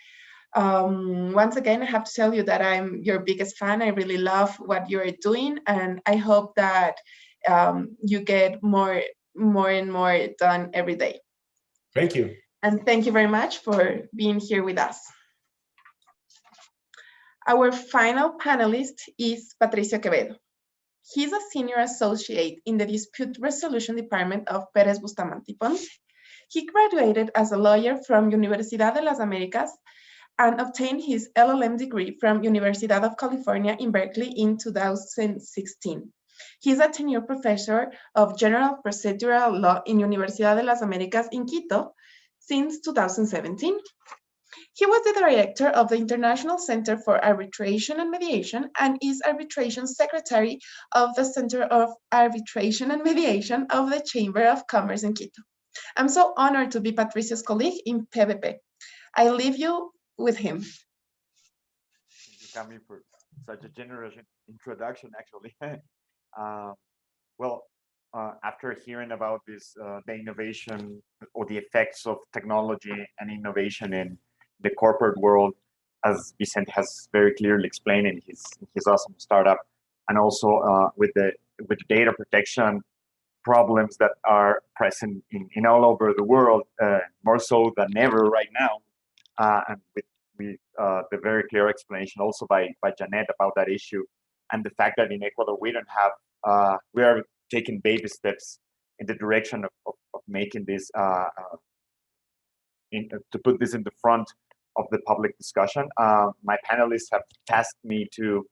Once again, I have to tell you that I'm your biggest fan. I really love what you're doing, and I hope that you get more and more done every day. Thank you. And thank you very much for being here with us. Our final panelist is Patricio Quevedo. He's a senior associate in the Dispute Resolution Department of Pérez Bustamante Ponce. He graduated as a lawyer from Universidad de las Américas and obtained his LLM degree from Universidad of California in Berkeley in 2016. He's a tenured professor of general procedural law in Universidad de las Américas in Quito since 2017. He was the director of the International Center for Arbitration and Mediation and is arbitration secretary of the Center of Arbitration and Mediation of the Chamber of Commerce in Quito. I'm so honored to be Patricia's colleague in PVP. I leave you with him. Thank you, Cami, for such a generous introduction, actually. After hearing about this, the innovation or the effects of technology and innovation in the corporate world, as Vicente has very clearly explained in his awesome startup, and also with the data protection problems that are present in all over the world, more so than ever right now, and with the very clear explanation also by Janet about that issue, and the fact that in Ecuador we don't have, we are taking baby steps in the direction of making this, to put this in the front of the public discussion. My panelists have tasked me to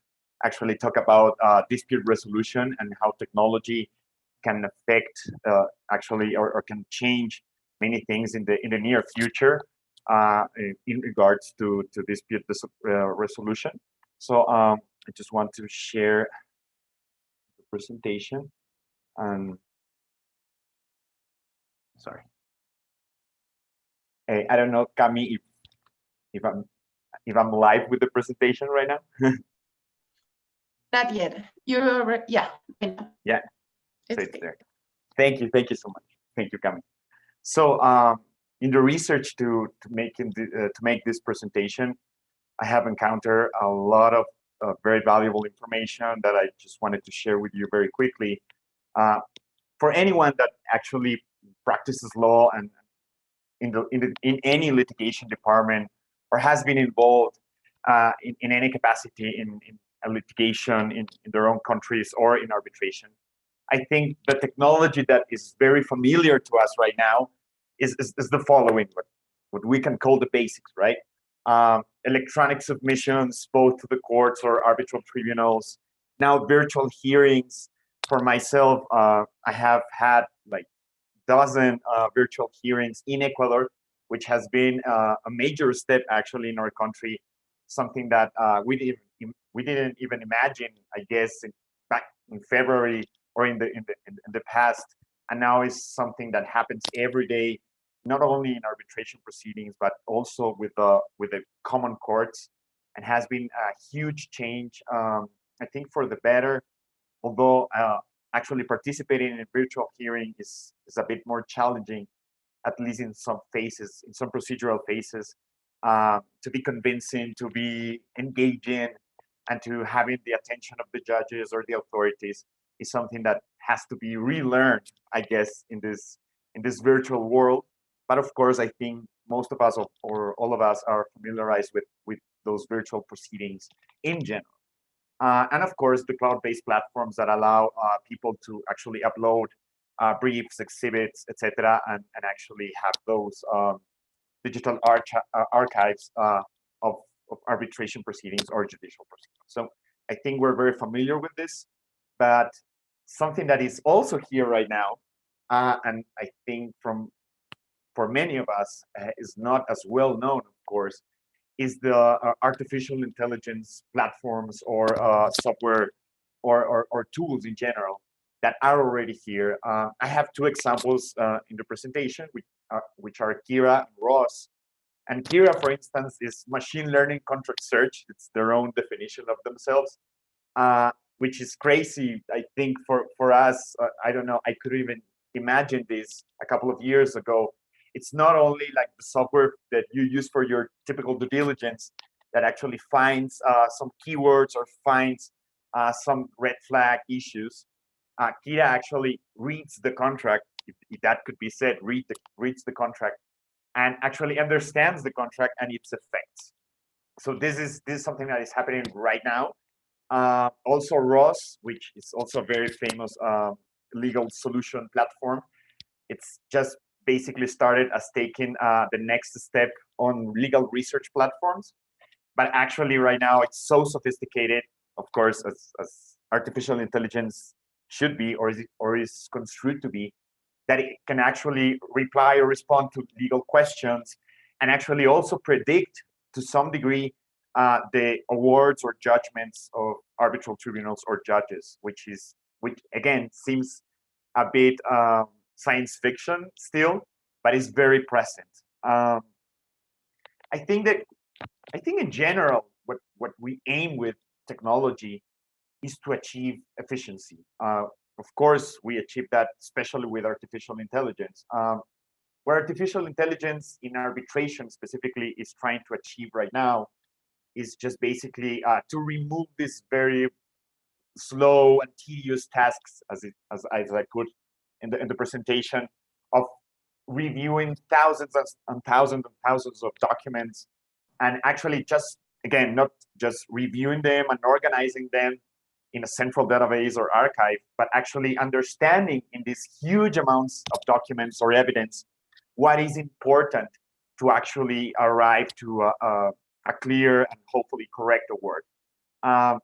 actually talk about dispute resolution and how technology can affect actually or can change many things in the near future in regards to dispute resolution. So I just want to share the presentation. Sorry, I don't know, Cami, if I'm live with the presentation right now. Not yet. You're yeah. Yeah. It's there. Thank you so much. Thank you, Cami. So in the research to make this presentation, I have encountered a lot of very valuable information that I just wanted to share with you very quickly. For anyone that actually practices law and in any litigation department or has been involved in any capacity in a litigation in their own countries or in arbitration, I think the technology that is very familiar to us right now is the following, what we can call the basics, right? Electronic submissions, both to the courts or arbitral tribunals, now virtual hearings. For myself, I have had like dozen virtual hearings in Ecuador, which has been a major step actually in our country, something that we didn't even imagine, I guess, back in February or in the past, and now is something that happens every day, not only in arbitration proceedings but also with the common courts, and has been a huge change, I think, for the better. Although actually participating in a virtual hearing is a bit more challenging, at least in some phases, in some procedural phases, to be convincing, to be engaging, and to having the attention of the judges or the authorities is something that has to be relearned, I guess, in this virtual world. But of course, I think most of us or all of us are familiarized with those virtual proceedings in general. And of course, the cloud-based platforms that allow people to actually upload briefs, exhibits, etc., and actually have those digital archives of arbitration proceedings or judicial proceedings. So I think we're very familiar with this, but something that is also here right now, and I think for many of us is not as well known, of course, is the artificial intelligence platforms or software or tools in general that are already here. I have two examples in the presentation, which are Kira and Ross. And Kira, for instance, is machine learning contract search. It's their own definition of themselves, which is crazy. I think for us, I don't know, I could even imagine this a couple of years ago. It's not only like the software that you use for your typical due diligence that actually finds some keywords or finds some red flag issues. Kira actually reads the contract, if that could be said, reads the contract, and actually understands the contract and its effects. So this is something that is happening right now. Also Ross, which is also a very famous legal solution platform. It's just basically started as taking the next step on legal research platforms. But actually right now it's so sophisticated, of course, as artificial intelligence should be, or is construed to be, that it can actually reply or respond to legal questions and actually also predict to some degree the awards or judgments of arbitral tribunals or judges, which again seems a bit science fiction still, but is very present. I think in general, what we aim with technology is to achieve efficiency. Of course, we achieve that, especially with artificial intelligence. What artificial intelligence in arbitration specifically is trying to achieve right now is just basically to remove this very slow and tedious tasks, as I put in the presentation, of reviewing thousands and thousands and thousands of documents, and actually just, again, not just reviewing them and organizing them in a central database or archive, but actually understanding in these huge amounts of documents or evidence what is important to actually arrive to a clear and hopefully correct award. I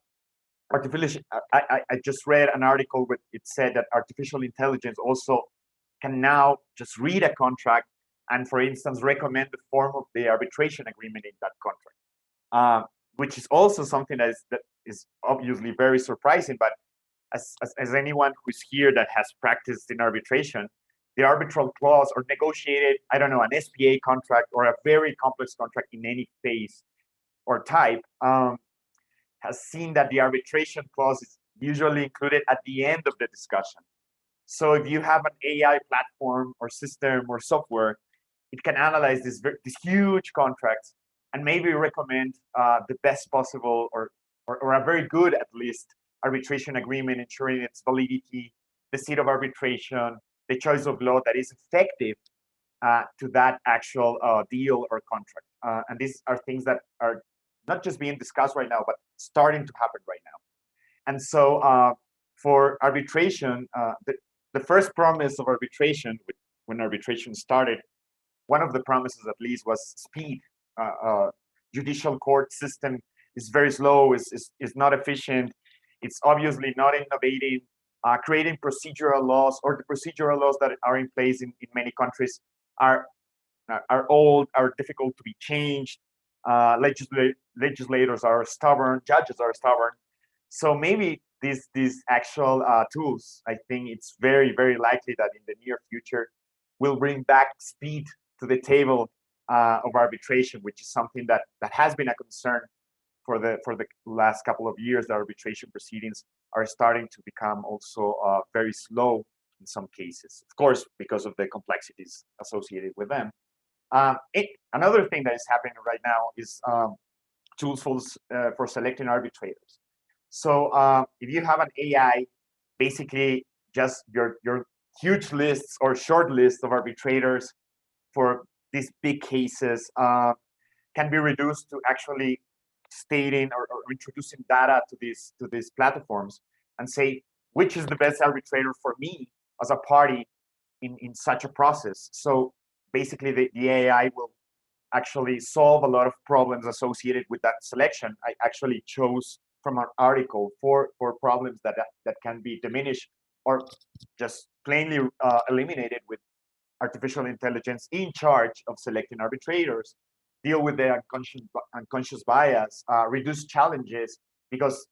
just read an article where it said that artificial intelligence also can now just read a contract and, for instance, recommend the form of the arbitration agreement in that contract, which is also something that is obviously very surprising. But as anyone who's here that has practiced in arbitration, the arbitral clause or negotiated, I don't know, an SPA contract or a very complex contract in any phase or type, has seen that the arbitration clause is usually included at the end of the discussion. So if you have an AI platform or system or software, it can analyze these huge contracts and maybe recommend the best possible or a very good, at least, arbitration agreement, ensuring its validity, the seat of arbitration, the choice of law that is effective to that actual deal or contract. And these are things that are not just being discussed right now, but starting to happen right now. And so for arbitration, the first promise of arbitration, when arbitration started, one of the promises at least was speed. Judicial court system is very slow, is not efficient. It's obviously not innovating. Creating procedural laws, or the procedural laws that are in place in many countries are old, are difficult to be changed. Legislators are stubborn, judges are stubborn. So maybe these actual tools, I think it's very, very likely that in the near future will bring back speed to the table of arbitration, which is something that has been a concern for the last couple of years. The arbitration proceedings are starting to become also very slow in some cases, of course, because of the complexities associated with them. Another thing that is happening right now is tools for selecting arbitrators. So if you have an AI, basically just your huge lists or short lists of arbitrators for these big cases can be reduced to actually stating or introducing data to these platforms and say which is the best arbitrator for me as a party in such a process. So basically the AI will actually solve a lot of problems associated with that selection. I actually chose from an article for problems that can be diminished or just plainly eliminated with artificial intelligence in charge of selecting arbitrators, deal with the unconscious bias, reduce challenges, because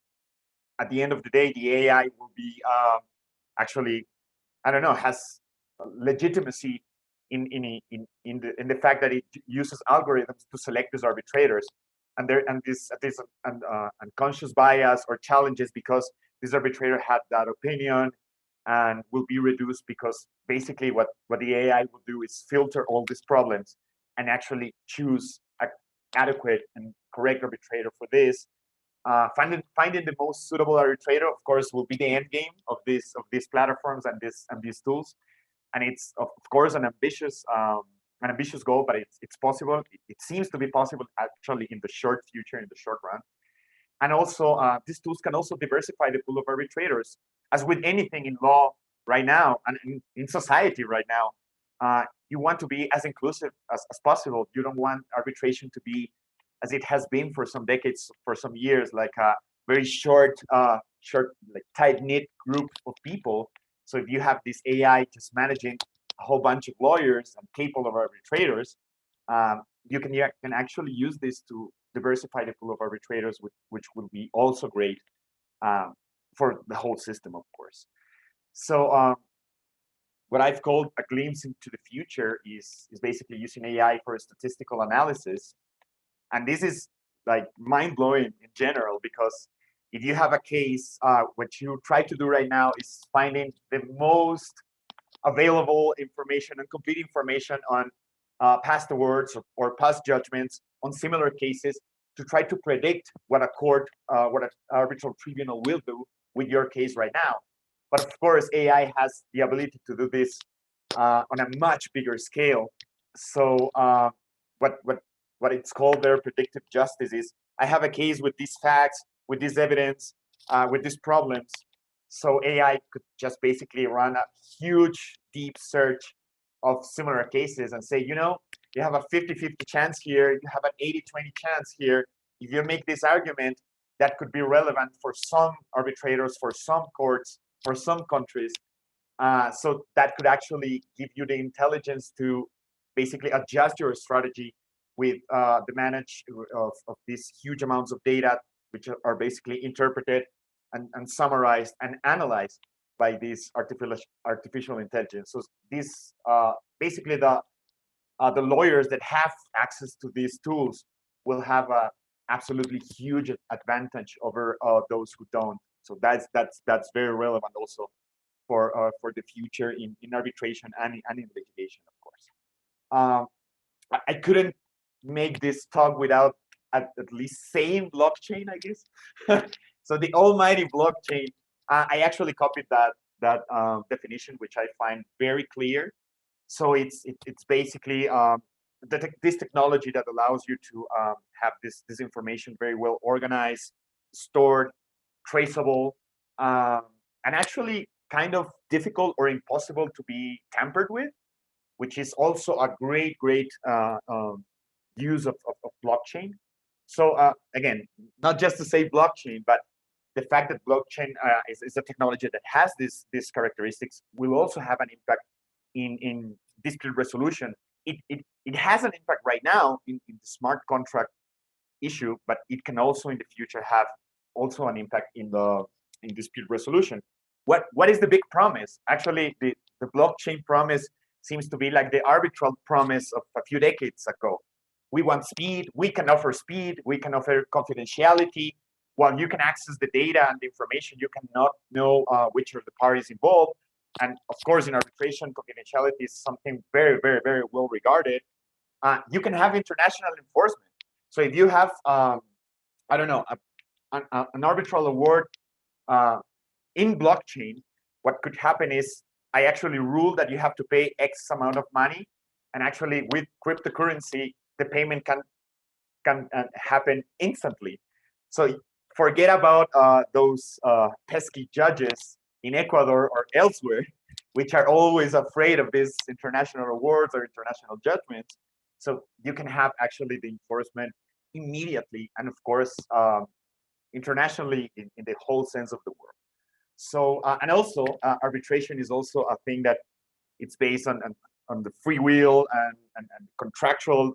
at the end of the day, the AI will be actually, I don't know, has legitimacy in the fact that it uses algorithms to select these arbitrators, and this unconscious bias or challenges because this arbitrator had that opinion, and will be reduced because basically what the AI will do is filter all these problems and actually choose an adequate and correct arbitrator for this. Finding the most suitable arbitrator, of course, will be the end game of these platforms and these tools. And it's of course an ambitious goal, but it's possible. It seems to be possible actually in the short future, in the short run. And also, these tools can also diversify the pool of arbitrators. As with anything in law right now and in society right now, you want to be as inclusive as possible. You don't want arbitration to be, as it has been for some decades, for some years, like a very short, like tight-knit group of people. So if you have this AI just managing a whole bunch of lawyers and capable of arbitrators, you can actually use this to diversify the pool of arbitrators, which will be also great for the whole system, of course. So what I've called a glimpse into the future is basically using AI for statistical analysis. And this is like mind-blowing in general, because if you have a case, what you try to do right now is finding the most available information and complete information on past awards or past judgments on similar cases to try to predict what a court, what an arbitral tribunal will do with your case right now. But of course, AI has the ability to do this on a much bigger scale. So what it's called there, predictive justice, is I have a case with these facts, with this evidence, with these problems. So AI could just basically run a huge, deep search of similar cases and say, you have a 50-50 chance here, you have an 80-20 chance here. If you make this argument, that could be relevant for some arbitrators, for some courts, for some countries. So that could actually give you the intelligence to basically adjust your strategy with the manage of these huge amounts of data, which are basically interpreted and summarized and analyzed by this artificial intelligence. So this basically the lawyers that have access to these tools will have a absolutely huge advantage over those who don't. So that's very relevant also for the future in arbitration and in litigation, of course. I couldn't make this talk without at least saying blockchain, I guess. So the almighty blockchain, I actually copied that definition, which I find very clear. So it's basically this technology that allows you to have this information very well organized, stored, traceable, and actually kind of difficult or impossible to be tampered with, which is also a great use of blockchain. So again, not just to say blockchain, but the fact that blockchain is a technology that has these characteristics will also have an impact in dispute resolution. It has an impact right now in the smart contract issue, but it can also in the future have also an impact in dispute resolution. What is the big promise? Actually, the blockchain promise seems to be like the arbitral promise of a few decades ago. We want speed, we can offer speed, we can offer confidentiality. While you can access the data and the information, you cannot know which are the parties involved. And of course, in arbitration, confidentiality is something very, very, very well regarded. You can have international enforcement. So if you have, I don't know, an arbitral award in blockchain, what could happen is I actually rule that you have to pay X amount of money, and actually with cryptocurrency, the payment can happen instantly. So forget about those pesky judges in Ecuador or elsewhere, which are always afraid of these international awards or international judgments. So you can have actually the enforcement immediately, and of course, internationally in the whole sense of the word. So, and also arbitration is also a thing that it's based on the free will and contractual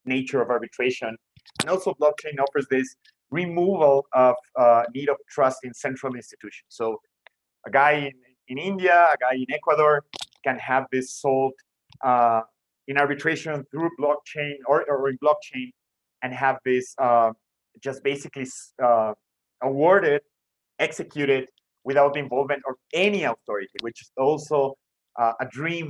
nature of arbitration. And also blockchain offers this removal of need of trust in central institutions. So a guy in India, a guy in Ecuador can have this solved in arbitration through blockchain or in blockchain, and have this just basically awarded, executed without the involvement of any authority, which is also a dream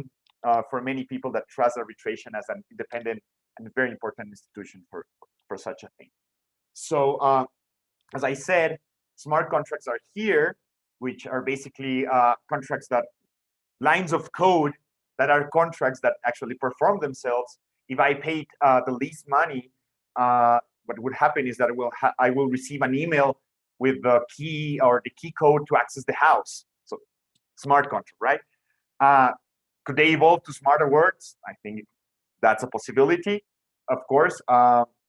for many people that trust arbitration as an independent and very important institution for such a thing. So as I said, smart contracts are here, which are basically contracts that lines of code that are contracts that actually perform themselves. If I paid the least money, what would happen is that I will receive an email with the key or the key code to access the house. So smart contract, right? Could they evolve to smarter words? I think that's a possibility, of course.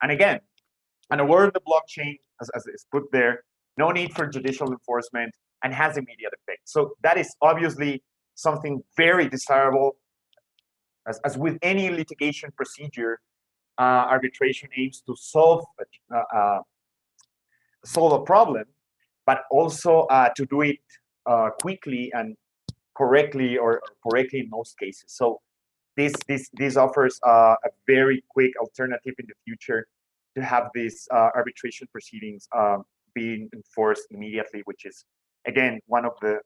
And again, an award in the blockchain, as is put there, no need for judicial enforcement and has immediate effect. So that is obviously something very desirable. As with any litigation procedure, arbitration aims to solve a problem, but also to do it quickly and correctly, or correctly in most cases. So this offers a very quick alternative in the future to have these arbitration proceedings being enforced immediately, which is again one of the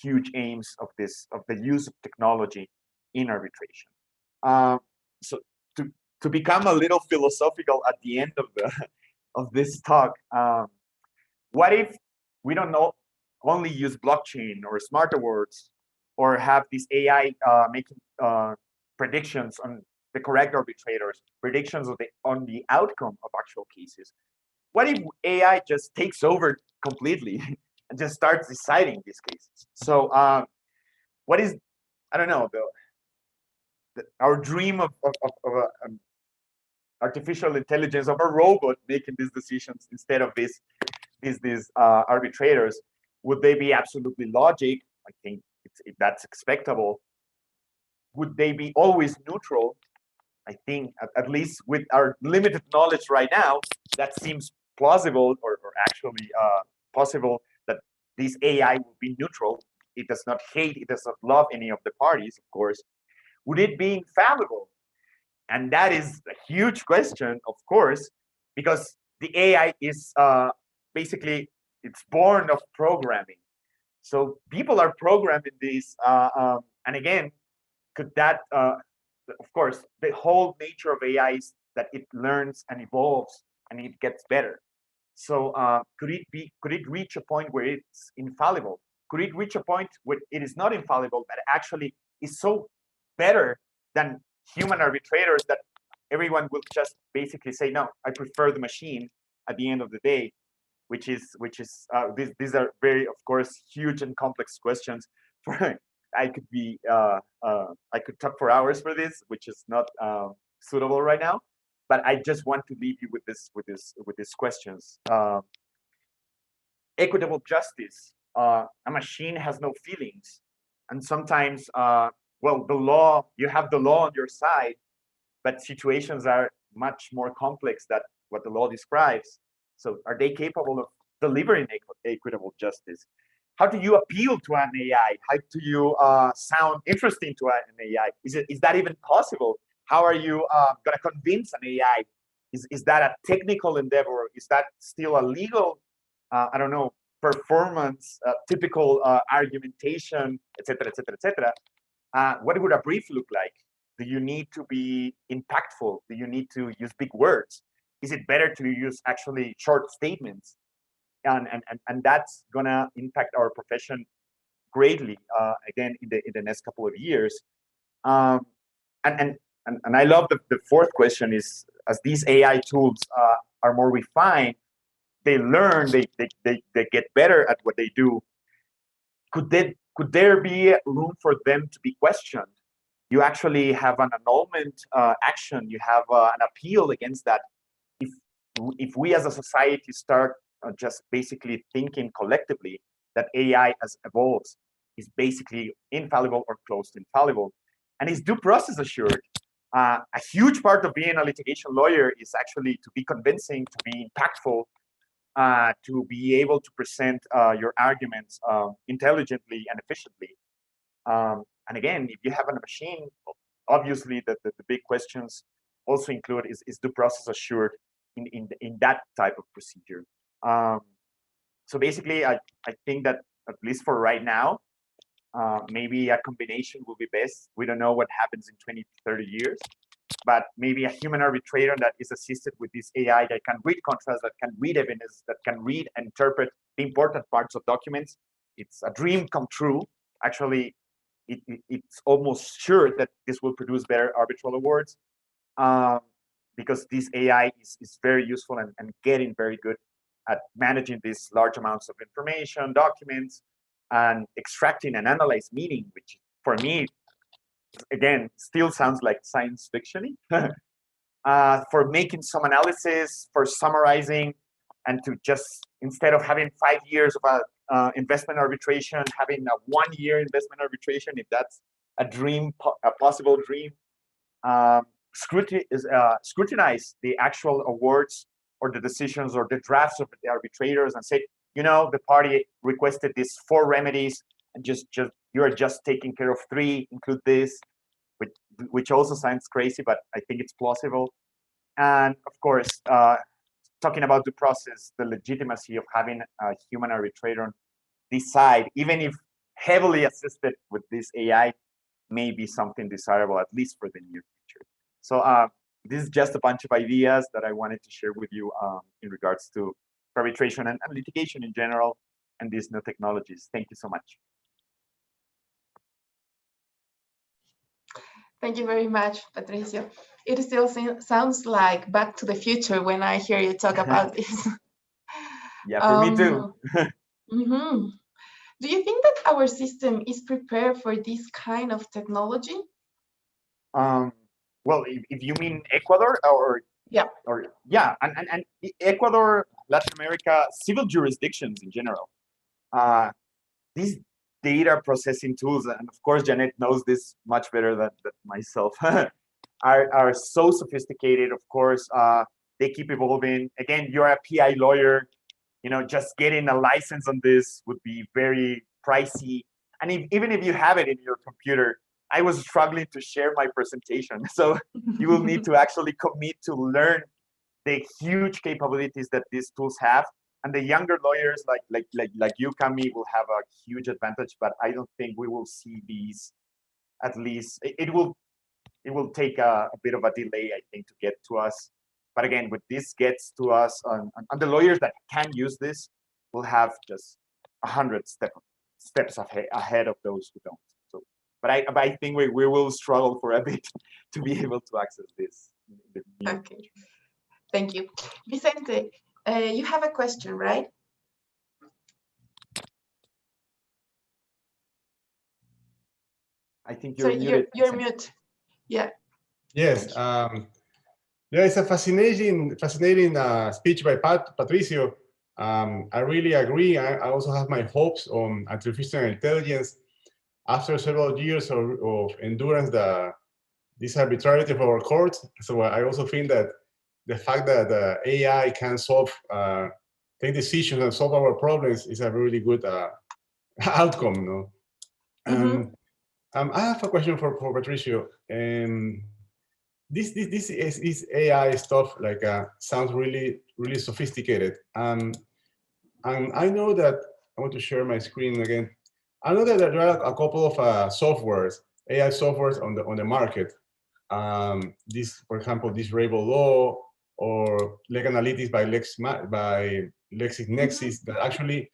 huge aims of the use of technology in arbitration. So to become a little philosophical at the end of this talk, what if we don't only use blockchain or smarter words, or have this AI making predictions on the correct arbitrators, predictions on the outcome of actual cases? What if AI just takes over completely and just starts deciding these cases? So what is, I don't know, our dream of artificial intelligence, of a robot making these decisions instead of these arbitrators? Would they be absolutely logic? I think that's expectable. Would they be always neutral? I think, at least with our limited knowledge right now, that seems plausible, or actually possible, that this AI will be neutral. It does not hate, it does not love any of the parties, of course. Would it be infallible? And that is a huge question, of course, because the AI is basically, it's born of programming. So people are programming this, and again, could that, of course, the whole nature of AI is that it learns and evolves and it gets better. So could it reach a point where it's infallible? Could it reach a point where it is not infallible, but actually is so better than human arbitrators that everyone will just basically say, no, I prefer the machine at the end of the day, which is these are very, of course, huge and complex questions. I could talk for hours for this, which is not suitable right now. But I just want to leave you with these questions. Equitable justice. A machine has no feelings, and sometimes, well, you have the law on your side, but situations are much more complex than what the law describes. So, are they capable of delivering equitable justice? How do you appeal to an AI? How do you sound interesting to an AI? Is that even possible? How are you going to convince an AI? Is that a technical endeavor? Is that still a legal, I don't know, performance, typical argumentation, etc., etc., etc.? What would a brief look like? Do you need to be impactful? Do you need to use big words? Is it better to use actually short statements? And that's gonna impact our profession greatly, again, in the next couple of years. And I love the fourth question is, as these AI tools are more refined, they learn, they get better at what they do. Could there be room for them to be questioned? You actually have an annulment action. You have an appeal against that. If we as a society start just basically thinking collectively that AI as evolves is basically infallible or close to infallible, and is due process assured. A huge part of being a litigation lawyer is actually to be convincing, to be impactful, to be able to present your arguments intelligently and efficiently. And again, if you have a machine, obviously the big questions also include is due process assured in that type of procedure. So basically, I think that at least for right now, maybe a combination will be best. We don't know what happens in 20 to 30 years, but maybe a human arbitrator that is assisted with this AI that can read contracts, that can read evidence, that can read and interpret the important parts of documents. It's a dream come true. Actually, it's almost sure that this will produce better arbitral awards because this AI is very useful and getting very good at managing these large amounts of information, documents, and extracting and analyze meaning, which for me, again, still sounds like science fiction. For making some analysis, for summarizing, and to just, instead of having 5 years of investment arbitration, having a 1 year investment arbitration, if that's a dream, a possible dream, scrutinize the actual awards or the decisions or the drafts of the arbitrators and say, you know, the party requested these 4 remedies and just you're just taking care of 3, include this, which also sounds crazy, but I think it's plausible. And of course, talking about the process, the legitimacy of having a human arbitrator decide, even if heavily assisted with this AI, may be something desirable, at least for the near future. So this is just a bunch of ideas that I wanted to share with you in regards to arbitration and litigation in general and these new technologies. Thank you so much. Thank you very much, Patricio. It still sounds like Back to the Future when I hear you talk about this. Yeah, for me too. Mm-hmm. Do you think that our system is prepared for this kind of technology? Well, if you mean Ecuador or yeah, and Ecuador, Latin America, civil jurisdictions in general, these data processing tools, and of course Janet knows this much better than myself, are so sophisticated. Of course, they keep evolving. Again, you're a PI lawyer, you know, just getting a license on this would be very pricey. And even if you have it in your computer, I was struggling to share my presentation. So you will need to actually commit to learn the huge capabilities that these tools have. And the younger lawyers like you, Cami, will have a huge advantage, but I don't think we will see these, at least, it will take a bit of a delay, I think, to get to us. But again, when this gets to us, on the lawyers that can use this, will have just 100 steps ahead of those who don't. So, but I think we will struggle for a bit to be able to access this. Okay, thank you. Vicente, you have a question, right? I think you're muted. You're mute. Yeah. Yes. Yeah, it's a fascinating speech by Patricio. I really agree. I also have my hopes on artificial intelligence. After several years of endurance, this arbitrarity of our courts. So I also think that the fact that the AI can take decisions and solve our problems is a really good outcome. No? I have a question for Patricio. This AI stuff sounds really sophisticated. And I know that I want to share my screen again. I know that there are a couple of softwares, AI softwares on the market. This, for example, this Rebel Law or Leg Analytics by LexisNexis that actually,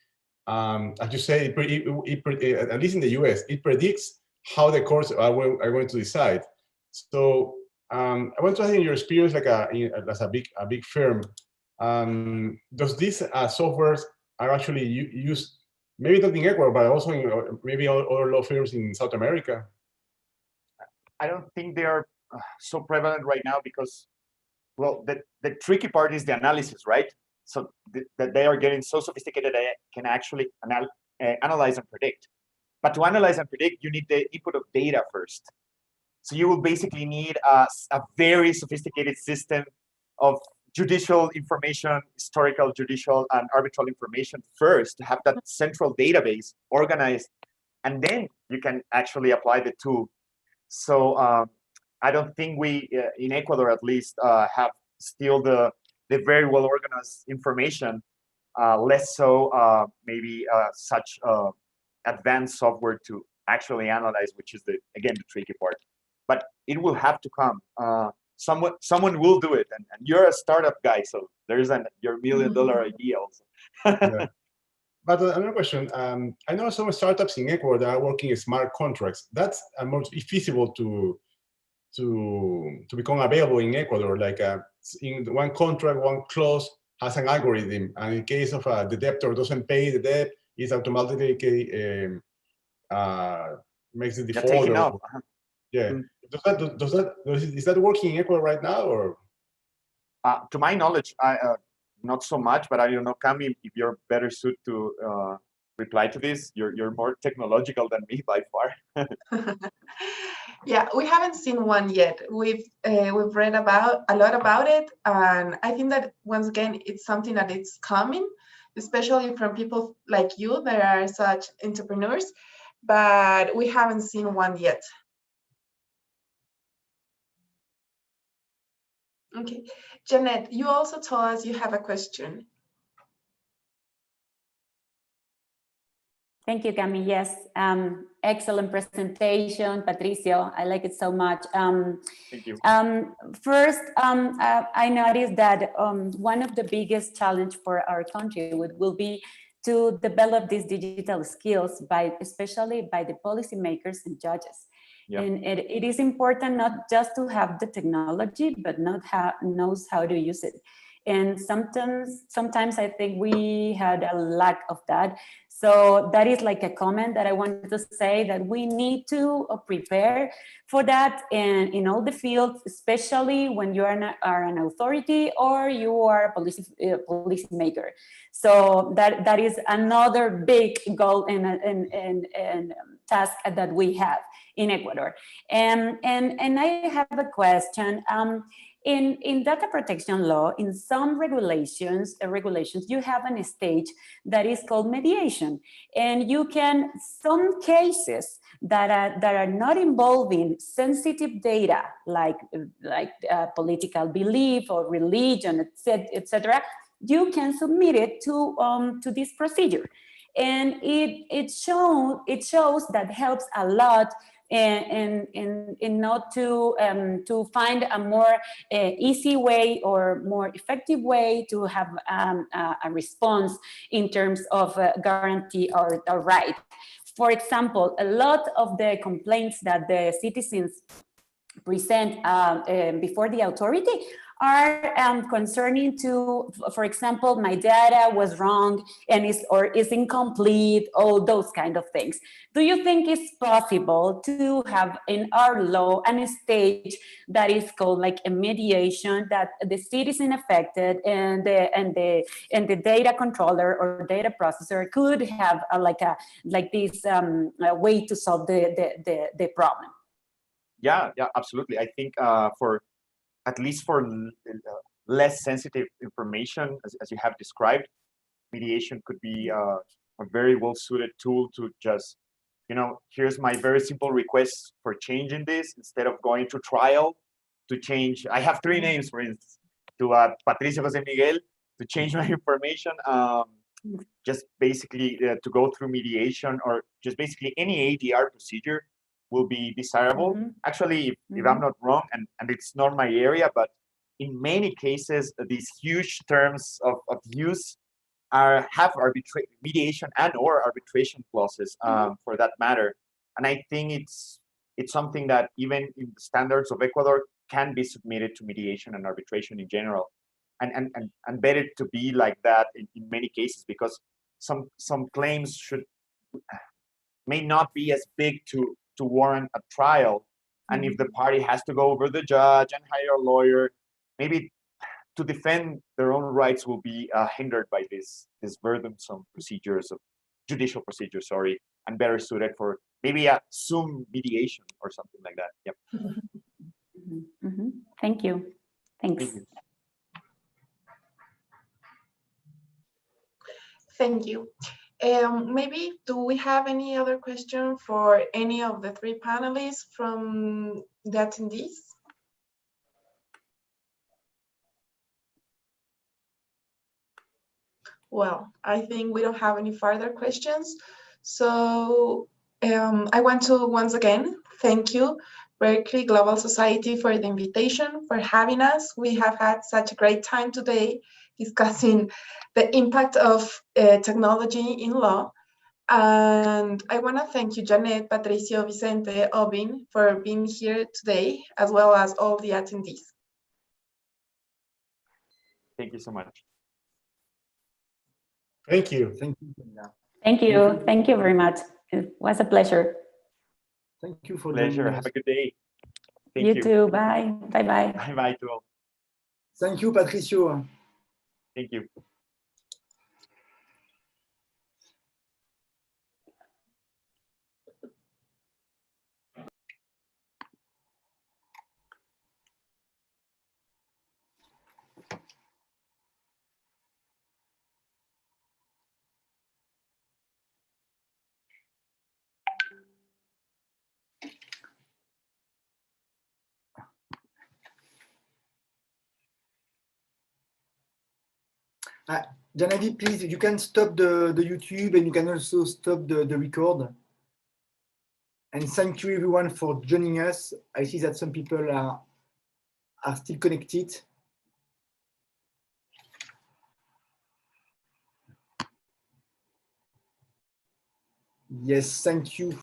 as you say, at least in the US, it predicts how the courts are going to decide. So I want to ask in your experience, as a big firm, does these softwares are actually used, maybe not in Ecuador, but also in maybe other law firms in South America? I don't think they are so prevalent right now because, well, the tricky part is the analysis, right? So that they are getting so sophisticated they can actually analyze and predict. But to analyze and predict, you need the input of data first. So you will basically need a very sophisticated system of judicial information, historical, judicial, and arbitral information first to have that central database organized, and then you can actually apply the tool. So I don't think we, in Ecuador at least, have still the very well organized information, less so maybe such advanced software to actually analyze, which is again the tricky part. But it will have to come. Someone will do it, and you're a startup guy, so there's your $1 million idea also. Yeah. But another question, I know some startups in Ecuador that are working in smart contracts. That's more feasible to become available in Ecuador. Like in one contract, one clause has an algorithm, and in case of the debtor doesn't pay the debt, it's automatically makes the default. Yeah. Is that working in Ecuador right now, or? To my knowledge, not so much, but I don't know, Cami, if you're better suited to reply to this. You're more technological than me by far. Yeah, we haven't seen one yet. We've read about a lot about it, and I think that once again, it's something that it's coming, especially from people like you that are such entrepreneurs, but we haven't seen one yet. Okay, Janet, you also told us you have a question. Thank you, Cami. Yes, excellent presentation, Patricio. I like it so much. Thank you. First, I noticed that one of the biggest challenge for our country will be to develop these digital skills especially by the policymakers and judges. Yeah. And it is important not just to have the technology, but knows how to use it. And sometimes I think we had a lack of that. So that is like a comment that I wanted to say, that we need to prepare for that in all the fields, especially when you are an authority or you are a policy maker. So that is another big goal and task that we have in Ecuador. And I have a question. In data protection law, in some regulations, you have a stage that is called mediation, and you can, some cases that are not involving sensitive data like political belief or religion, etc. You can submit it to this procedure, and it shows that helps a lot in not to find a more easy way or more effective way to have a response in terms of guarantee or right. For example, a lot of the complaints that the citizens present before the authority are concerning to, for example, my data was wrong and is incomplete, all those kind of things. Do you think it's possible to have in our law a stage that is called like a mediation, that the citizen affected and the data controller or data processor could have this way to solve the problem? Yeah, absolutely. I think for at least for less sensitive information, as you have described, mediation could be a very well-suited tool to just, here's my very simple request for changing this, instead of going to trial to change. I have 3 names, for instance, to Patricio Jose Miguel, to change my information, just basically to go through mediation, or just basically any ADR procedure will be desirable. Mm-hmm. Actually, if I'm not wrong, and it's not my area, but in many cases, these huge terms of use have mediation and or arbitration clauses for that matter. And I think it's something that even in the standards of Ecuador can be submitted to mediation and arbitration in general. And better to be like that in many cases, because some claims may not be as big to warrant a trial. And if the party has to go over the judge and hire a lawyer, maybe to defend their own rights will be hindered by this burdensome judicial procedures, and better suited for maybe a Zoom mediation or something like that. Yep. Thank you. Thanks. Thank you. Thank you. Maybe do we have any other question for any of the three panelists from the attendees? Well, I think we don't have any further questions. So I want to once again thank you, Berkeley Global Society, for the invitation, for having us. We have had such a great time today discussing the impact of technology in law. And I want to thank you, Janet, Patricio, Vicente, Obin, for being here today, as well as all the attendees. Thank you so much. Thank you. Thank you, Camila. Thank you. Thank you very much. It was a pleasure. Thank you for Pleasure. joining Have us. a good day. Thank You you. too. Bye. Bye-bye. Bye-bye to all. Thank you, Patricio. Thank you. Janadi, please, you can stop the YouTube and you can also stop the record. And thank you everyone for joining us. I see that some people are still connected. Yes, thank you